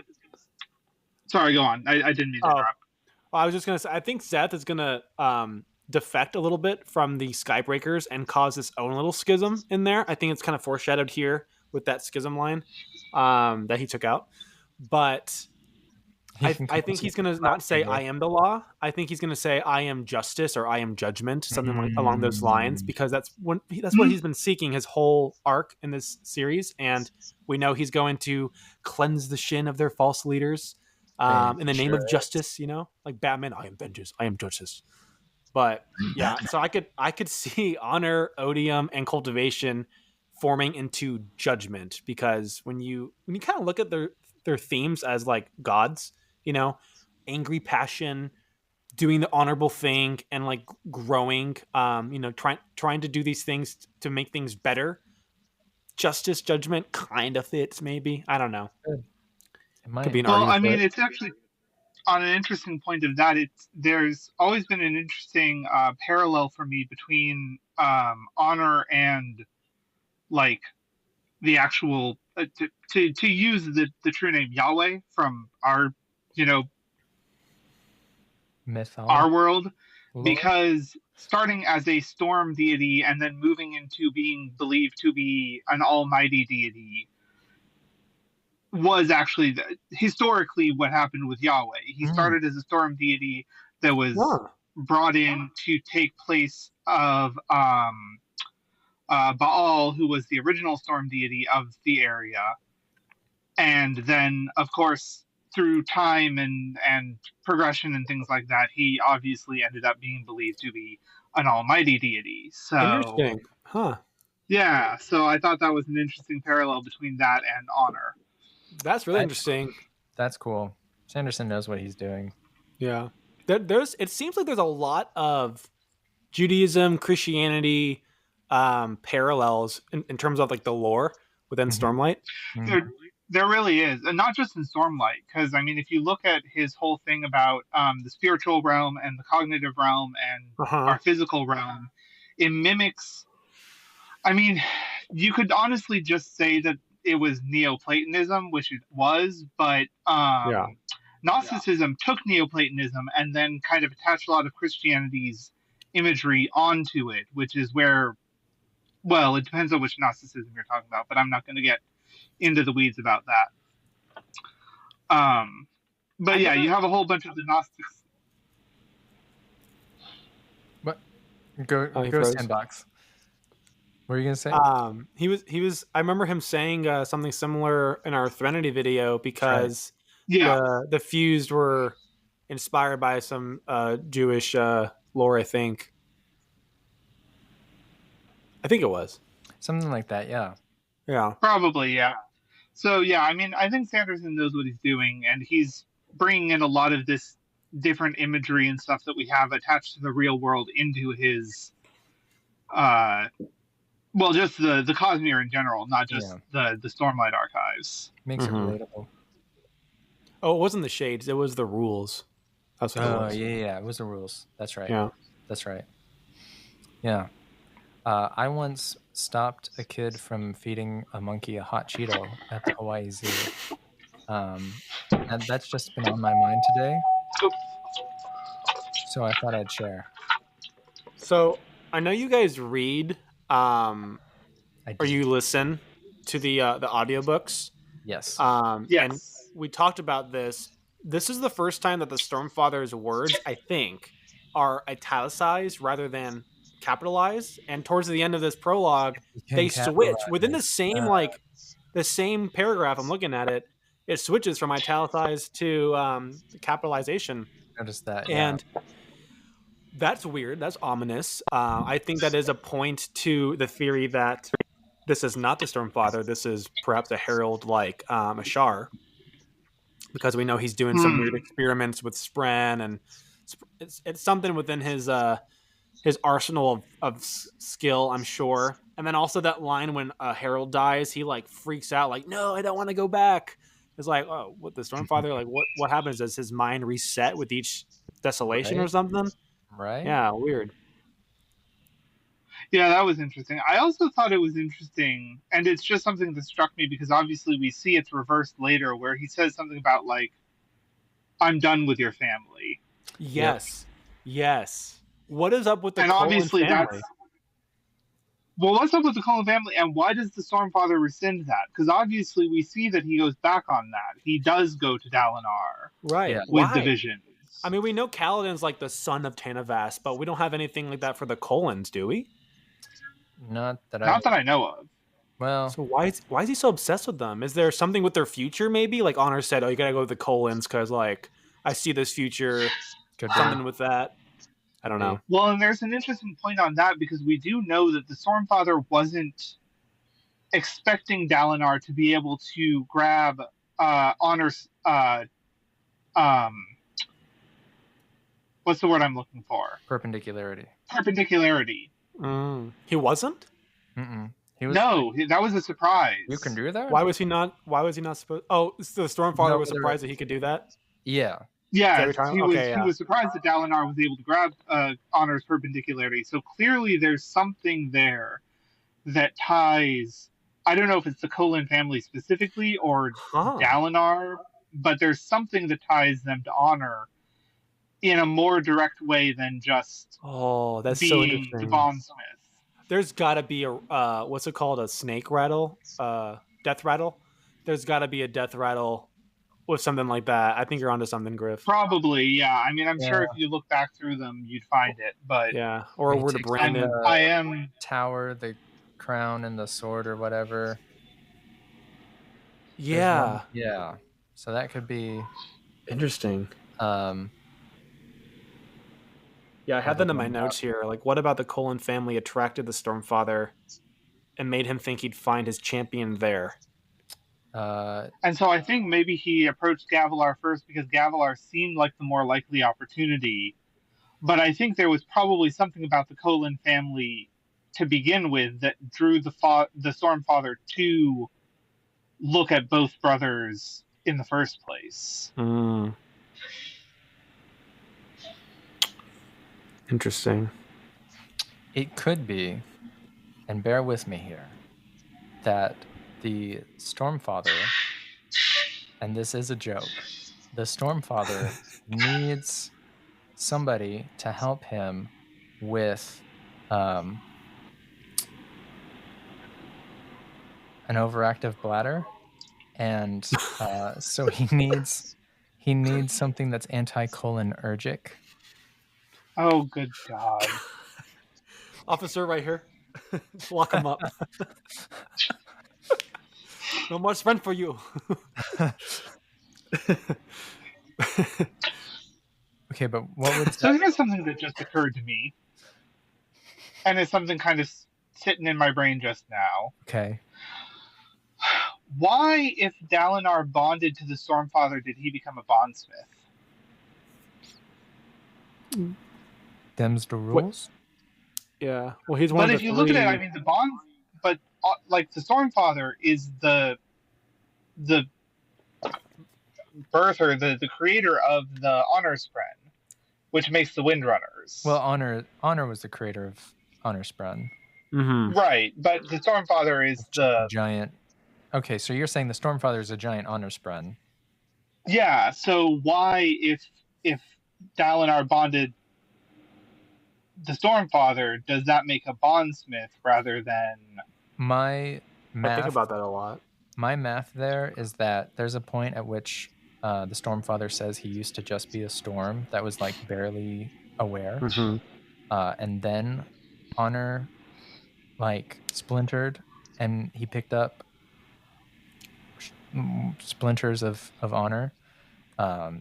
Sorry, go on. I didn't mean to interrupt. Well, I was just going to say, I think Seth is going to defect a little bit from the Skybreakers and cause his own little schism in there. I think it's kind of foreshadowed here with that schism line that he took out. But I think he's going to not say I am the law. I think he's going to say I am justice or I am judgment, something like along those lines, because that's what he's been seeking his whole arc in this series. And we know he's going to cleanse the shin of their false leaders in the name of justice, like Batman. I am vengeance. I am justice. But yeah, so I could see Honor, Odium, and Cultivation forming into Judgment, because when you kind of look at their themes as like gods, angry passion, doing the honorable thing, and like growing, trying to do these things to make things better. Justice, Judgment kind of fits, maybe. I don't know. Could be an argument. Well, I mean, it's actually on an interesting point of that. There's always been an interesting parallel for me between Honor and like the actual to use the true name Yahweh from our mythology, our world, because starting as a storm deity and then moving into being believed to be an almighty deity was actually historically what happened with Yahweh. He started as a storm deity that was brought in to take place of Baal, who was the original storm deity of the area. And then, of course, through time and progression and things like that, he obviously ended up being believed to be an almighty deity. So, interesting. Huh. Yeah, so I thought that was an interesting parallel between that and Honor. That's really interesting. That's cool. Sanderson knows what he's doing. Yeah. It seems like there's a lot of Judaism, Christianity parallels in terms of like the lore within Stormlight. There really is, and not just in Stormlight, because I mean, if you look at his whole thing about the spiritual realm and the cognitive realm and our physical realm, it mimics. I mean, you could honestly just say that it was Neoplatonism, which it was, but Gnosticism took Neoplatonism and then kind of attached a lot of Christianity's imagery onto it, which is where, well, it depends on which Gnosticism you're talking about, but I'm not going to get into the weeds about that. But yeah, you have a whole bunch of the Gnostics. But go Sandbox. What were you gonna say? He was. I remember him saying something similar in our Threnody video, because the Fused were inspired by some Jewish lore. I think it was something like that. Yeah, probably. Yeah. So yeah, I mean, I think Sanderson knows what he's doing, and he's bringing in a lot of this different imagery and stuff that we have attached to the real world into his, just the Cosmere in general, not just the Stormlight Archives. Makes it relatable. Oh, it wasn't the shades; it was the rules. That's what it was. Yeah, it was the rules. That's right. Yeah, that's right. Yeah, I once stopped a kid from feeding a monkey a hot Cheeto at the Hawaii Zoo, and that's just been on my mind today. So I thought I'd share. So I know you guys read, or you listen to the audiobooks. Yes. Yes. And we talked about this. This is the first time that the Stormfather's words, I think, are italicized rather than capitalized. And towards the end of this prologue, they switch within the same the same paragraph. I'm looking at it. It switches from italicized to capitalization. Notice that, and that's weird. That's ominous. I think that is a point to the theory that this is not the Stormfather. This is perhaps a herald like Ashar, because we know he's doing some weird experiments with Spren, and it's something within his arsenal of skill, I'm sure. And then also that line when a herald dies, he like freaks out, like, "No, I don't want to go back." It's like, oh, what, the Stormfather? Like, what happens? Does his mind reset with each desolation or something? Right? Yeah, weird. Yeah, that was interesting. I also thought it was interesting, and it's just something that struck me because obviously we see it's reversed later, where he says something about like, "I'm done with your family." Yes, yes. What is up with the and Cullen obviously family? What's up with the Cullen family, and why does the Stormfather rescind that? Because obviously we see that he goes back on that. He does go to Dalinar, right? With the visions. I mean, we know Kaladin's like the son of Tanavast, but we don't have anything like that for the Cullens, do we? Not that I know of. Well, so why is he so obsessed with them? Is there something with their future? Maybe like Honor said, "Oh, you gotta go with the Cullens because like I see this future." Something with that. I don't know. Well, and there's an interesting point on that because we do know that the Stormfather wasn't expecting Dalinar to be able to grab Honor's what's the word I'm looking for? Perpendicularity. He wasn't? He was that was a surprise. You can do that? Why was he not supposed? Oh, so the Stormfather was surprised that he could do that? Yeah. Yeah, he was surprised that Dalinar was able to grab Honor's perpendicularity. So clearly there's something there that ties, I don't know if it's the Cullen family specifically or Dalinar, but there's something that ties them to Honor in a more direct way than just that's being so interesting. the bondsmith. There's got to be a, what's it called? A snake rattle? Death rattle? There's got to be a death rattle with something like that. I think you're onto something, Griff. Probably, yeah. I mean, I'm sure if you look back through them, you'd find it. But yeah, or a word of Brandon. I am tower, the crown, and the sword, or whatever. Yeah, yeah. So that could be interesting. Yeah, I had that in my notes here. Like, what about the Cullen family attracted the Stormfather and made him think he'd find his champion there? And so I think maybe he approached Gavilar first because Gavilar seemed like the more likely opportunity. But I think there was probably something about the Cullen family to begin with that drew the Stormfather to look at both brothers in the first place. Interesting. It could be, and bear with me here, that the Stormfather, and this is a joke, the Stormfather needs somebody to help him with an overactive bladder, and so he needs something that's anticholinergic. Oh, good God. Officer right here. Lock him up. No more Spren for you. Okay, but what would... So here's something that just occurred to me. And it's something kind of sitting in my brain just now. Okay. Why, if Dalinar bonded to the Stormfather, did he become a bondsmith? Them's the rules. Yeah. Well, he's one But of if the you three. look at it, I mean, the bond, but like the Stormfather is the birther, the creator of the Honor Spren, which makes the Windrunners. Well, Honor was the creator of Honor Sprung. Mm-hmm. Right, but the Stormfather is the giant. Okay, so you're saying the Stormfather is a giant Honor Sprung. Yeah, so why, if Dalinar bonded the Stormfather, does that make a bondsmith rather than... My math, I think about that a lot. My math there is that there's a point at which the Stormfather says he used to just be a storm that was like barely aware. Mm-hmm. And then Honor like splintered and he picked up splinters of Honor.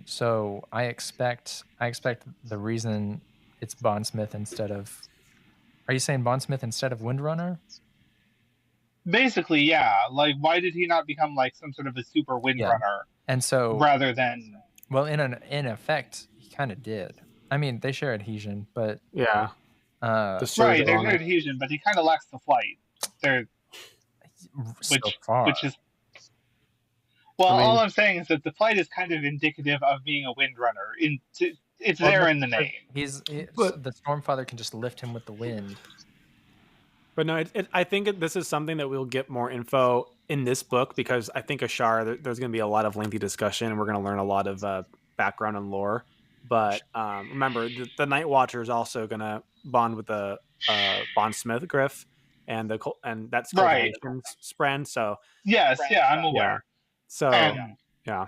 So I expect the reason it's Bondsmith instead of... Are you saying Bondsmith instead of Windrunner? Basically, yeah. Like, why did he not become like some sort of a super Windrunner? And so rather than... Well, in effect, he kind of did. I mean, they share adhesion, but yeah, right, they share adhesion, but he kind of lacks the flight. Which is... Well, all I'm saying is that the flight is kind of indicative of being a Windrunner. It's there in the name. But the Stormfather can just lift him with the wind. But no, I think this is something that we'll get more info in this book, because I think Ashar, there's going to be a lot of lengthy discussion, and we're going to learn a lot of background and lore. But remember, the Night Watcher is also going to bond with the Bondsmith Griff, and that's Cultivation's Spren. So yes, I'm aware. Yeah. So yeah,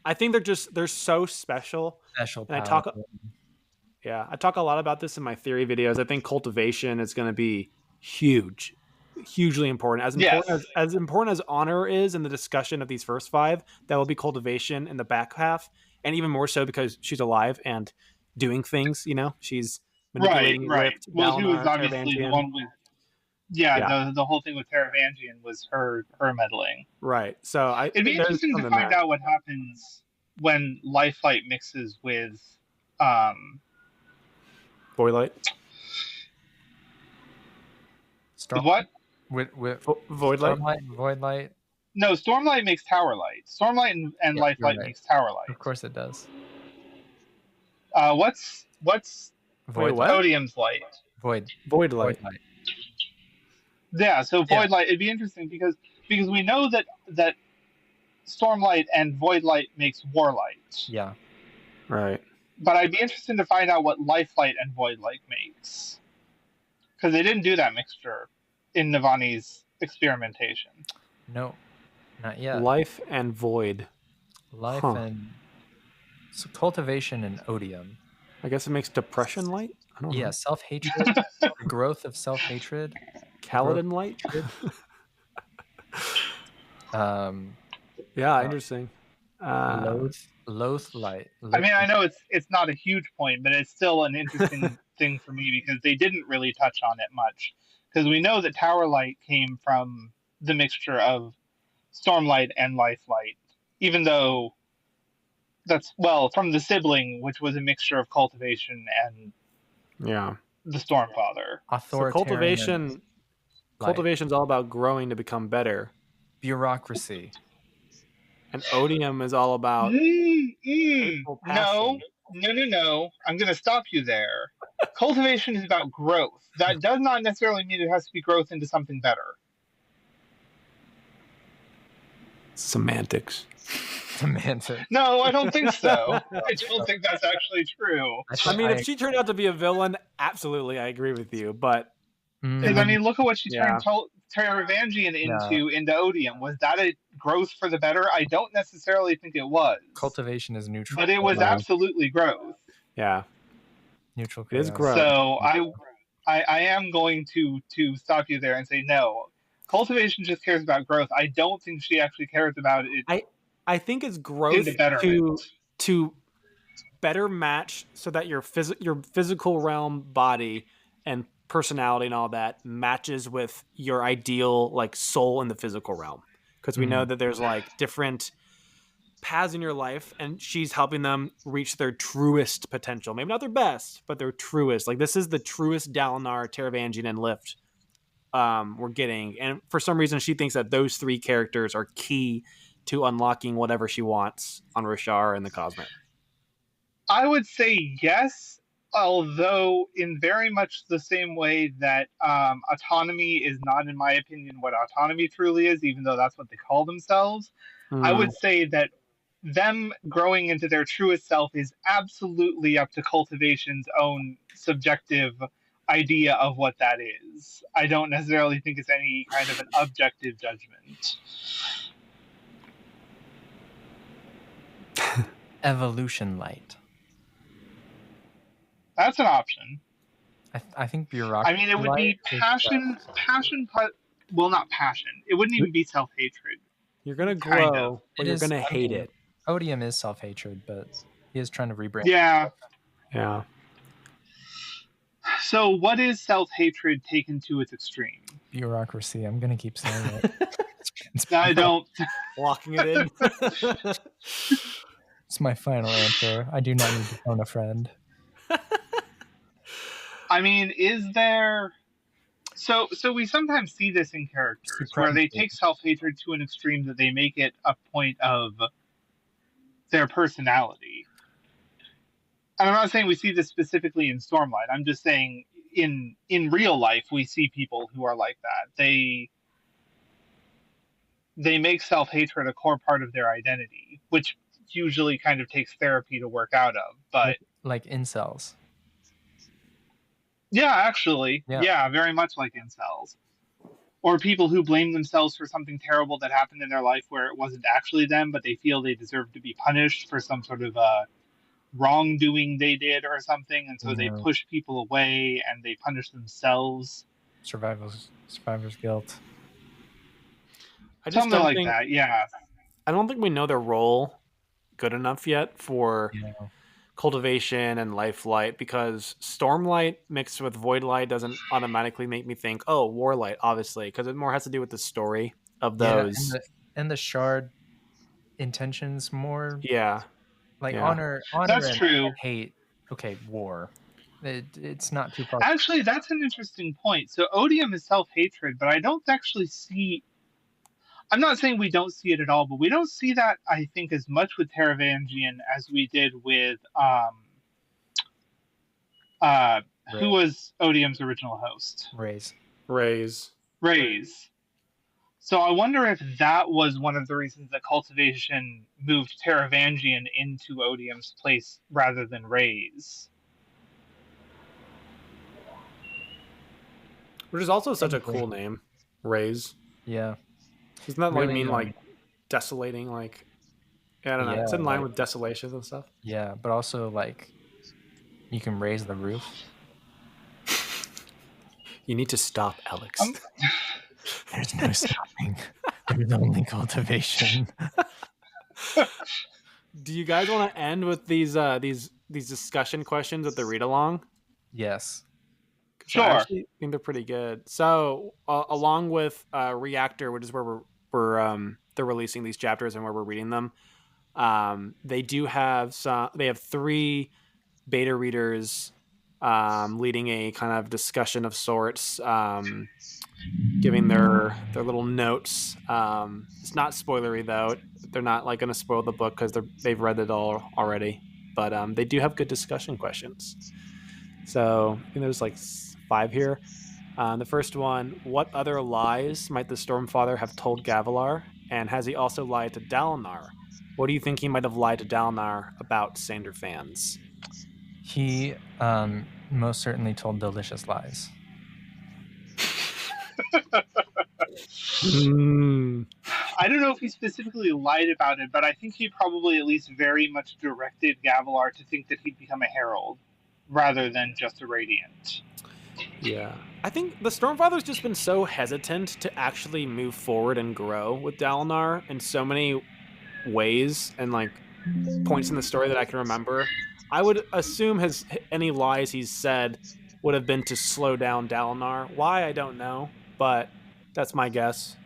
I think they're so special. And I talk a lot about this in my theory videos. I think cultivation is going to be hugely important. As important as Honor is in the discussion of these first 5, that will be cultivation in the back half, and even more so because she's alive and doing things. You know, she's manipulating. Right. Well, she was obviously Taravangian. The one with. Yeah. The whole thing with Taravangian was her meddling. Right. So it'd be interesting to find out what happens when Lifelight mixes with Voidlight. What? With Voidlight? Voidlight. No, Stormlight makes Towerlight. Stormlight and Lifelight makes Towerlight. Of course it does. What's Void? Odium's light? Voidlight. Yeah, so Voidlight. It'd be interesting because we know that Stormlight and Voidlight makes Warlight. Yeah. Right. But I'd be interested to find out what Lifelight and Voidlight makes, because they didn't do that mixture in Navani's experimentation. No, not yet. Life and Void. And so cultivation and odium. I guess it makes depression light. I don't know. Self-hatred, growth of self-hatred. Kaladin light. Interesting. Loath light. I mean, I know it's not a huge point, but it's still an interesting thing for me because they didn't really touch on it much. Because we know that Towerlight came from the mixture of Stormlight and Lifelight, even though from the sibling, which was a mixture of cultivation and the Stormfather. So cultivation's all about growing to become better. Bureaucracy. And odium is all about No. I'm going to stop you there. Cultivation is about growth. That does not necessarily mean it has to be growth into something better. Semantics. No, I don't think so. I don't think that's actually true. I mean, if she turned out to be a villain, absolutely, I agree with you. But I mean, look at what she turned Taravangian into Odium. Was that a growth for the better? I don't necessarily think it was. Cultivation is neutral, but it was absolutely growth. Yeah, neutral. It is growth. So I am going to stop you there and say no. Cultivation just cares about growth. I don't think she actually cares about it. I think it's growth to better match so that your physical realm body and personality and all that matches with your ideal like soul in the physical realm, because we know that there's like different paths in your life, and she's helping them reach their truest potential. Maybe not their best, but their truest. Like, this is the truest Dalinar, Taravangian, and Lift we're getting. And for some reason, she thinks that those three characters are key to unlocking whatever she wants on Roshar and the Cosmere. I would say yes, although in very much the same way that autonomy is not, in my opinion, what autonomy truly is, even though that's what they call themselves. I would say that them growing into their truest self is absolutely up to Cultivation's own subjective idea of what that is. I don't necessarily think it's any kind of an objective judgment. Evolution light. That's an option. I think bureaucracy. I mean, it would be passion. Well, not passion. It wouldn't even be self-hatred. You're gonna grow, but you're gonna hate it. Odium is self-hatred, but he is trying to rebrand. Yeah. So, what is self-hatred taken to its extreme? Bureaucracy. I'm gonna keep saying it. I don't. Locking it in. It's my final answer. I do not need to phone a friend. I mean, is there... So we sometimes see this in characters where they take self-hatred to an extreme that they make it a point of their personality. And I'm not saying we see this specifically in Stormlight. I'm just saying in real life we see people who are like that. They make self-hatred a core part of their identity, which usually kind of takes therapy to work out of. But like incels. Yeah, actually. Yeah, very much like incels. Or people who blame themselves for something terrible that happened in their life where it wasn't actually them, but they feel they deserve to be punished for some sort of wrongdoing they did or something, and so they push people away and they punish themselves. Survivor's guilt. Something like that, yeah. I don't think we know their role good enough yet for Cultivation and Lifelight, because Stormlight mixed with Voidlight doesn't automatically make me think, oh, Warlight, obviously, because it more has to do with the story of those. Yeah, and the shard intentions more. Yeah. Like honor that's and true. Hate. Okay, war. It's not too far. Actually, that's an interesting point. So Odium is self-hatred, but I don't actually see... I'm not saying we don't see it at all, but we don't see that, I think, as much with Taravangian as we did with who was Odium's original host? Raze. So I wonder if that was one of the reasons that Cultivation moved Taravangian into Odium's place rather than Raze. Which is also such a cool name, Raze. Yeah. Doesn't that really mean like desolating? Like, I don't know. It's in line with desolations and stuff. Yeah, but also like you can raise the roof. You need to stop, Alex. There's no stopping. There's only cultivation. Do you guys want to end with these discussion questions at the read along? Yes. Sure. I actually think they're pretty good. So, along with Reactor, which is where they're releasing these chapters and where we're reading them, they do have they have 3 beta readers leading a kind of discussion of sorts, giving their little notes. It's not spoilery though. They're not like going to spoil the book because they've read it all already. But they do have good discussion questions. So I think there's like 5 here. The first one: what other lies might the Stormfather have told Gavilar, and has he also lied to Dalinar? What do you think he might have lied to Dalinar about Sander fans? He most certainly told delicious lies. I don't know if he specifically lied about it, but I think he probably at least very much directed Gavilar to think that he'd become a herald rather than just a radiant. Yeah. I think the Stormfather's just been so hesitant to actually move forward and grow with Dalinar in so many ways and like points in the story that I can remember. I would assume any lies he's said would have been to slow down Dalinar. Why, I don't know, but that's my guess.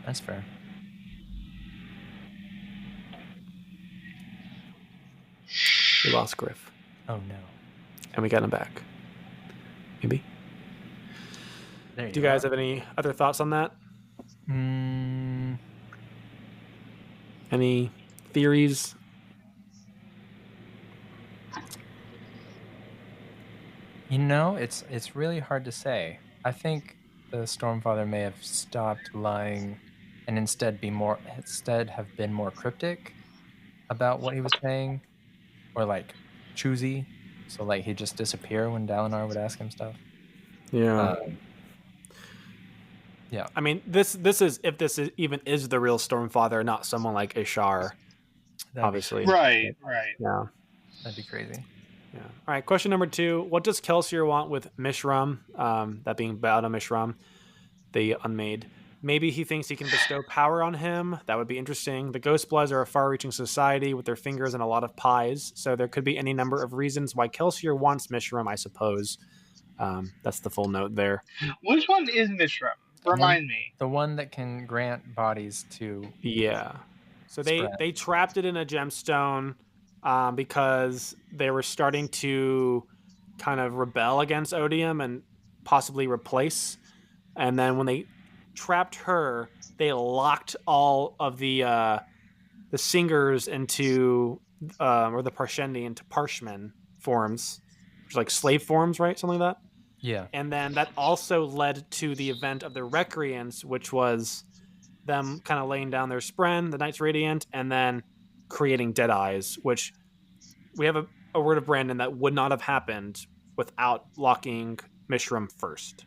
That's fair. We lost Griff. Oh no. And we got him back. Maybe. There Do you guys have any other thoughts on that? Any theories? You know, it's really hard to say. I think the Stormfather may have stopped lying and instead have been more cryptic about what he was saying, or like choosy. So like he'd just disappear when Dalinar would ask him stuff. Yeah. Yeah. I mean, this is if this even is the real Stormfather, not someone like Ishar. Obviously. Right. Yeah. That'd be crazy. Yeah. All right. Question number 2. What does Kelsier want with Mishram? That being Bauda Mishram, the Unmade. Maybe he thinks he can bestow power on him. That would be interesting. The Ghostbloods are a far-reaching society with their fingers in a lot of pies, so there could be any number of reasons why Kelsier wants Mishram, I suppose. That's the full note there. Which one is Mishram? Remind me. The one that can grant bodies to... Yeah. So they trapped it in a gemstone because they were starting to kind of rebel against Odium and possibly replace. And then when they trapped her, they locked all of the singers into or the Parshendi into Parshmen forms, which is like slave forms, right? Something like that. Yeah. And then that also led to the event of the Recreants, which was them kind of laying down their spren, the Knights Radiant, and then creating Dead Eyes, which we have a word of Brandon that would not have happened without locking Mishram first.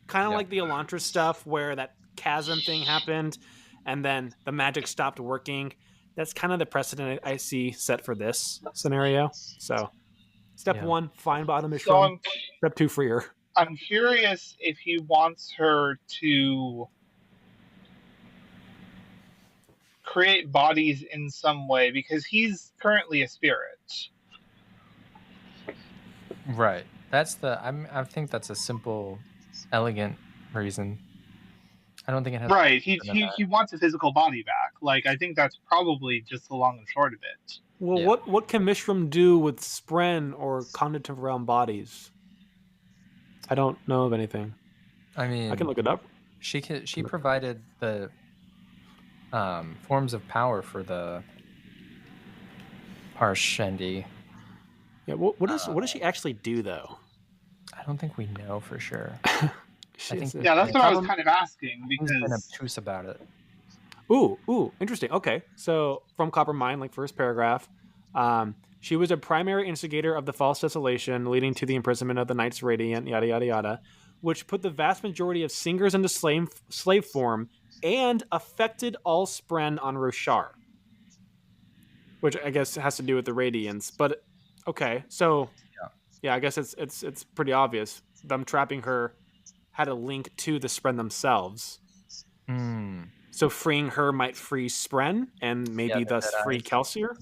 Kind of like the Elantra stuff where that chasm thing happened and then the magic stopped working. That's kind of the precedent I see set for this scenario. So step 1, find Bauda Mishram. Step 2, free her. I'm curious if he wants her to create bodies in some way, because he's currently a spirit. Right. I think that's a simple, elegant reason. I don't think it has... Right. He wants a physical body back. Like, I think that's probably just the long and short of it. Well, what can Mishram do with spren or cognitive realm bodies? I don't know of anything. I mean, I can look it up. She provided the forms of power for the Parshendi. Yeah, what does she actually do though? I don't think we know for sure. That's what I was kind of asking, because he's been obtuse about it. Ooh, interesting. Okay, so from Copper Mine, like first paragraph, she was a primary instigator of the false desolation, leading to the imprisonment of the Knights Radiant, yada yada yada, which put the vast majority of singers into slave form and affected all spren on Roshar, which I guess has to do with the Radiants. But okay, so yeah, I guess it's pretty obvious. Them trapping her had a link to the spren themselves. So freeing her might free spren and maybe thus free Kelsier.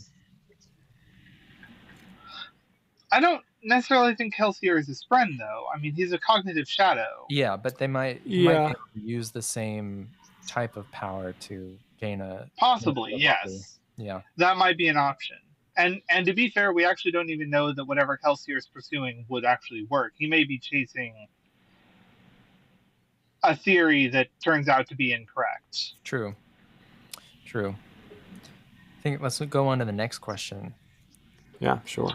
I don't necessarily think Kelsier is a spren, though. I mean, he's a cognitive shadow. Yeah, but they might use the same type of power to gain a... Possibly, yes. Yeah. That might be an option. And to be fair, we actually don't even know that whatever Kelsier is pursuing would actually work. He may be chasing a theory that turns out to be incorrect. True. I think let's go on to the next question. Yeah, sure.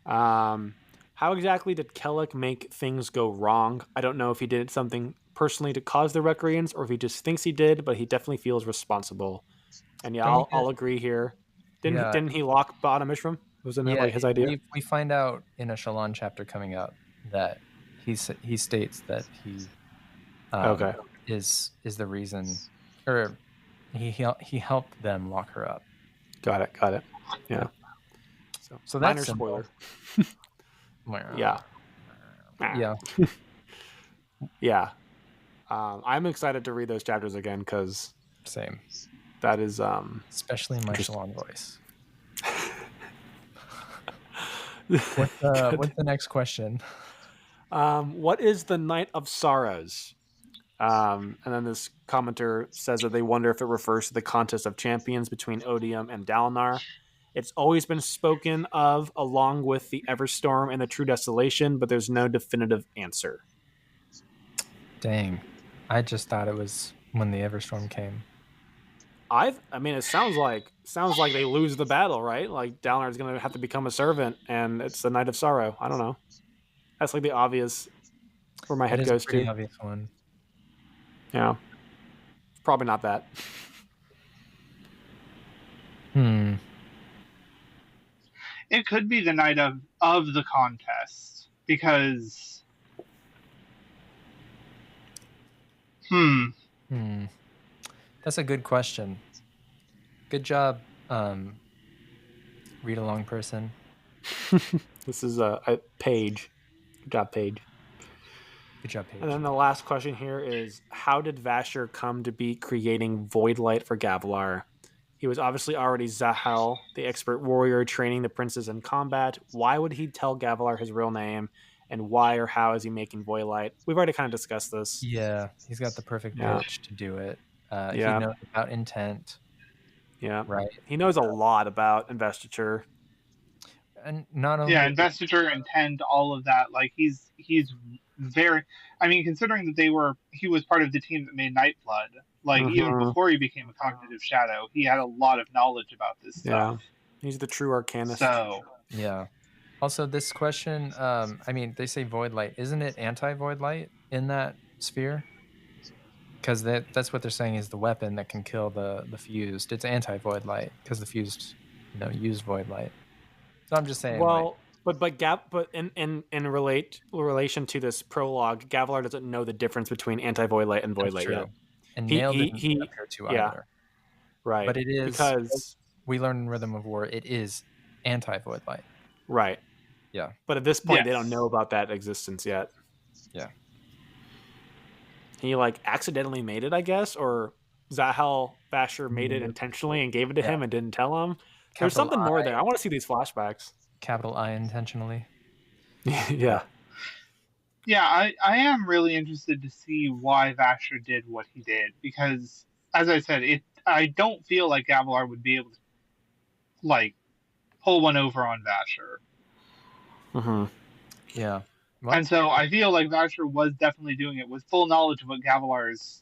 How exactly did Kellic make things go wrong? I don't know if he did something personally to cause the Recreants or if he just thinks he did, but he definitely feels responsible. And I'll agree here. Didn't he lock Bauda Mishram? Wasn't that like his idea? We find out in a Shallan chapter coming up that he states that he is the reason, or he helped them lock her up. Got it. Yeah. So that's minor spoiler. Yeah. Yeah. I'm excited to read those chapters again because same. That is especially in my Shallan voice. What's the next question? What is the Night of Sorrows? And then this commenter says that they wonder if it refers to the contest of champions between Odium and Dalinar. It's always been spoken of along with the Everstorm and the True Desolation, but there's no definitive answer. Dang. I just thought it was when the Everstorm came. I mean, it sounds like they lose the battle, right? Like Dalinar is going to have to become a servant, and it's the Night of Sorrow. I don't know. That's like the obvious where my head It is goes a pretty to. obvious one. Yeah, probably not that. It could be the night of the contest because. That's a good question. Good job, read along person. This is a Paige. Good job, Paige. Good job, Paige. And then the last question here is, how did Vasher come to be creating Voidlight for Gavilar? He was obviously already Zahel, the expert warrior training the princes in combat. Why would he tell Gavilar his real name? And why or how is he making Voidlight? We've already kind of discussed this. Yeah, he's got the perfect pitch to do it. He knows about intent. Yeah. Right. He knows a lot about investiture. And not only investiture, intent, all of that. Like he's very. I mean, considering that he was part of the team that made Nightblood. Like even before he became a cognitive shadow, he had a lot of knowledge about this stuff. He's the true arcanist. So yeah. Also, this question, I mean, they say void light. Isn't it anti-void light in that sphere? Because that's what they're saying is the weapon that can kill the fused. It's anti-void light because the fused, use void light. So I'm just saying. Well, but in relation to this prologue, Gavilar doesn't know the difference between anti-void light and void light yet. And Nail didn't appear to either. Right. But it is because we learn in Rhythm of War. It is anti-void light. Right. Yeah. But at this point, they don't know about that existence yet. Yeah. He accidentally made it, I guess, or Zahel Vasher made it intentionally and gave it to him and didn't tell him. There's something more there. I want to see these flashbacks. Capital I intentionally. Yeah. Yeah, I am really interested to see why Vasher did what he did because, as I said, I don't feel like Gavilar would be able to pull one over on Vasher. Mm-hmm. Yeah. What? And so I feel like Vasher was definitely doing it with full knowledge of what Gavilar's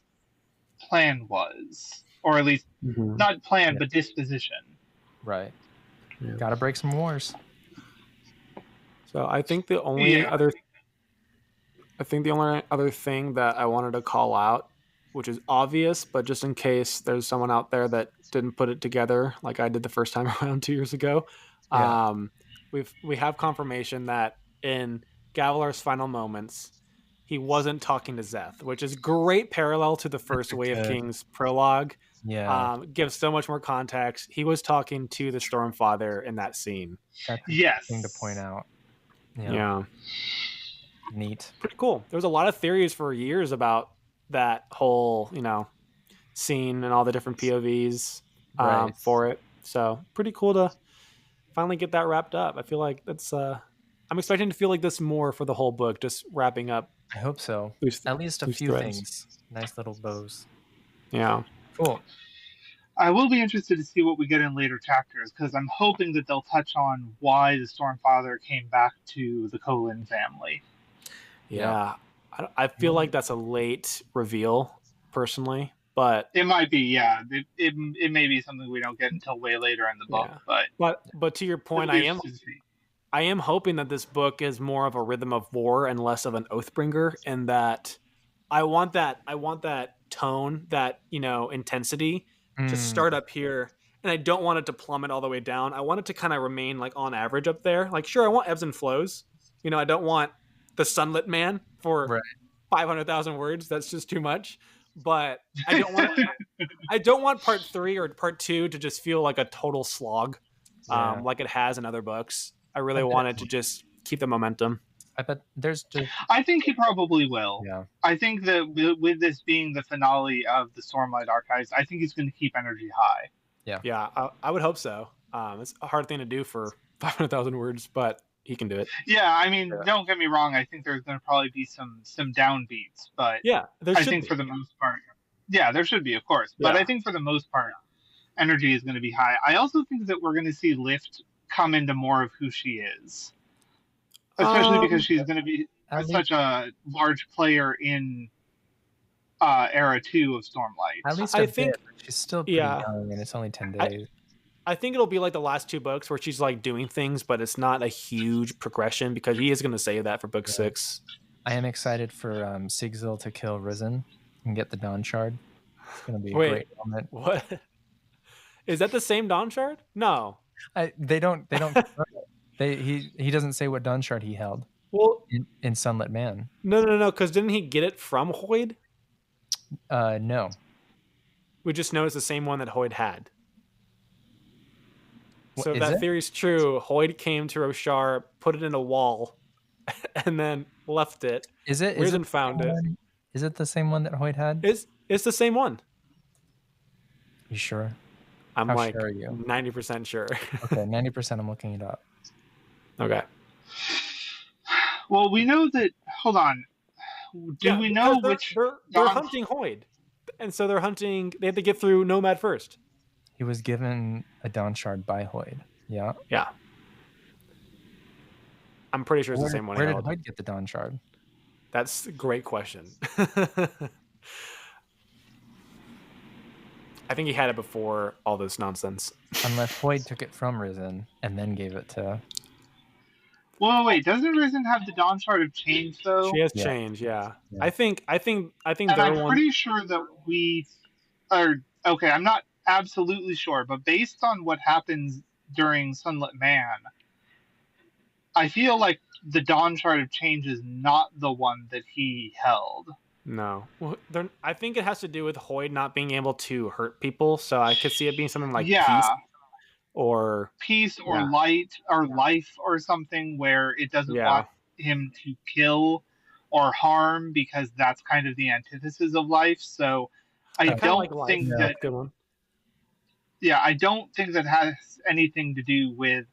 plan was, or at least not plan but disposition. Right. Yeah. Got to break some wars. So I think the only other thing that I wanted to call out, which is obvious, but just in case there's someone out there that didn't put it together like I did the first time around 2 years ago, we have confirmation that in Gavilar's final moments, he wasn't talking to Szeth, which is great parallel to the first Way of Kings prologue. Yeah. Gives so much more context. He was talking to the Stormfather in that scene. That's a thing to point out. Yeah. Neat. Pretty cool. There was a lot of theories for years about that whole, scene and all the different POVs for it. So pretty cool to finally get that wrapped up. I feel like that's I'm expecting to feel like this more for the whole book, just wrapping up. I hope so. At least a few things. Nice little bows. Yeah. Cool. I will be interested to see what we get in later chapters, because I'm hoping that they'll touch on why the Stormfather came back to the Colin family. Yeah. I feel like that's a late reveal, personally, but... It might be, yeah. It may be something we don't get until way later in the book, but to your point, I am hoping that this book is more of a Rhythm of War and less of an Oathbringer, and that I want that tone, that intensity to start up here, and I don't want it to plummet all the way down. I want it to kind of remain on average up there. Sure, I want ebbs and flows. I don't want the Sunlit Man for 500,000 words. That's just too much. But I don't want I don't want part 3 or part 2 to just feel like a total slog, like it has in other books. I really wanted to just keep the momentum. I bet there's just... I think he probably will. Yeah. I think that with this being the finale of the Stormlight Archives, I think he's going to keep energy high. Yeah. Yeah, I would hope so. It's a hard thing to do for 500,000 words, but he can do it. Yeah, I mean, Yeah. don't get me wrong. I think there's going to probably be some downbeats, but Yeah, there I should think be. for the most part, yeah, there should be, of course. But Yeah. I think for the most part, energy is going to be high. I also think that we're going to see Lift come into more of who she is, especially because she's going to be At such a large player in era 2 of Stormlight. At least I a think- bit. She's still pretty yeah. young, and it's only 10 I- days. I think it'll be like the last 2 books where she's like doing things, but it's not a huge progression because he is going to save that for book 6. I am excited for Sigzil to kill Risen and get the Dawn Shard. It's going to be a Wait. great moment. What? Is that the same Dawn Shard? No. They don't. He doesn't say what Dawn Shard he held Well, in Sunlit Man. no, because didn't he get it from Hoyd? No. We just know it's the same one that Hoyd had. So if Is that it? theory's true, Hoyd came to Roshar, put it in a wall, and then left it. Is it? Risen the found same it. one? Is it the same one that Hoyt had? It's the same one. You sure? I'm How like sure are you? 90% sure. Okay, 90%. I'm looking it up. Okay. Well, we know that. Hold on. Do we know because which? they're Dawn- hunting Hoyd, and so they're hunting. They have to get through Nomad first. He was given a Dawn Shard by Hoyd. Yeah. Yeah. I'm pretty sure it's the same one. Where he did held. Hoyd get the Dawn Shard? That's a great question. I think he had it before all this nonsense. Unless Hoyd took it from Risen and then gave it to. Well, wait. Doesn't Risen have the Dawn Shard of Change though? She has Yeah. changed, yeah. Yeah. I think And their I'm one. pretty sure that we are okay. I'm not absolutely sure, but based on what happens during Sunlit Man, I feel like the Dawn Shard of Change is not the one that he held. No, well, I think it has to do with Hoyd not being able to hurt people. So I could see it being something like yeah, peace peace or Yeah. light or life or something where it doesn't Yeah. want him to kill or harm because that's kind of the antithesis of life. So I Kinda don't like life. think Yeah. that. Good one. Yeah, I don't think that has anything to do with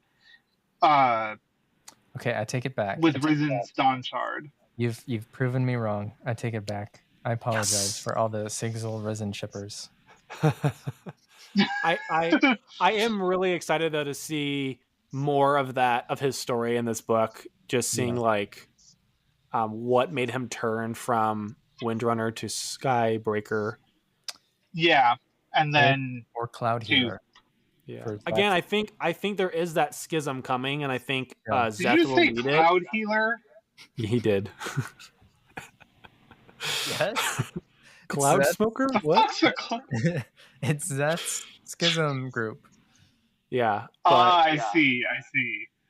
Okay, I take it back. with Risen's Dawn Shard. You've proven me wrong. I take it back. I apologize Yes. for all the Sigzil Risen shippers. I am really excited though to see more of that of his story in this book. Just seeing like what made him turn from Windrunner to Skybreaker. Yeah, and then Or Cloud Two. Healer. Yeah. For Again, I think there is that schism coming, and I think Yeah. did Zeth you will say lead Cloud Healer? it. He did. Yes. Cloud Zeth. Smoker? What? What's a cl- It's Zeth's schism group. Yeah. I But, see.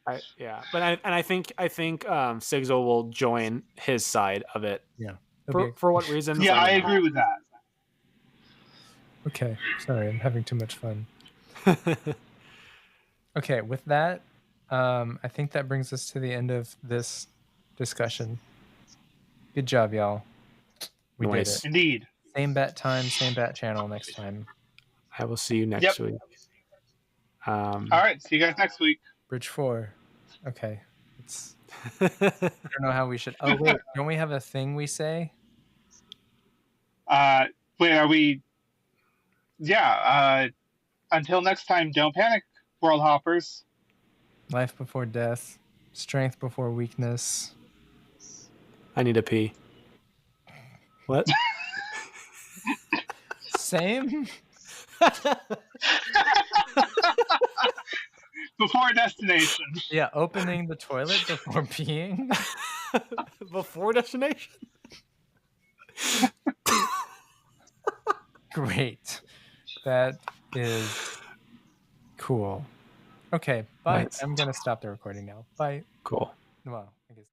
but I think Sigzil will join his side of it. Yeah. It'll be For what reasons? Yeah, I don't know. agree with that. Okay. Sorry, I'm having too much fun. Okay, with that, I think that brings us to the end of this discussion. Good job, y'all. We Nice. did it. Indeed. Same bat time, same bat channel next time. I will see you next Yep. week. All right. See you guys next week. Bridge 4. Okay. It's I don't know how we should. Oh wait, don't we have a thing we say? Wait, are we? Yeah. Until next time, don't panic, world hoppers. Life before death, strength before weakness. I need a pee. What? Same? Before destination. Yeah, opening the toilet before peeing. Before destination? Great. That is cool. Okay, bye. Nice. I'm going to stop the recording now. Bye. Cool. Well, I guess.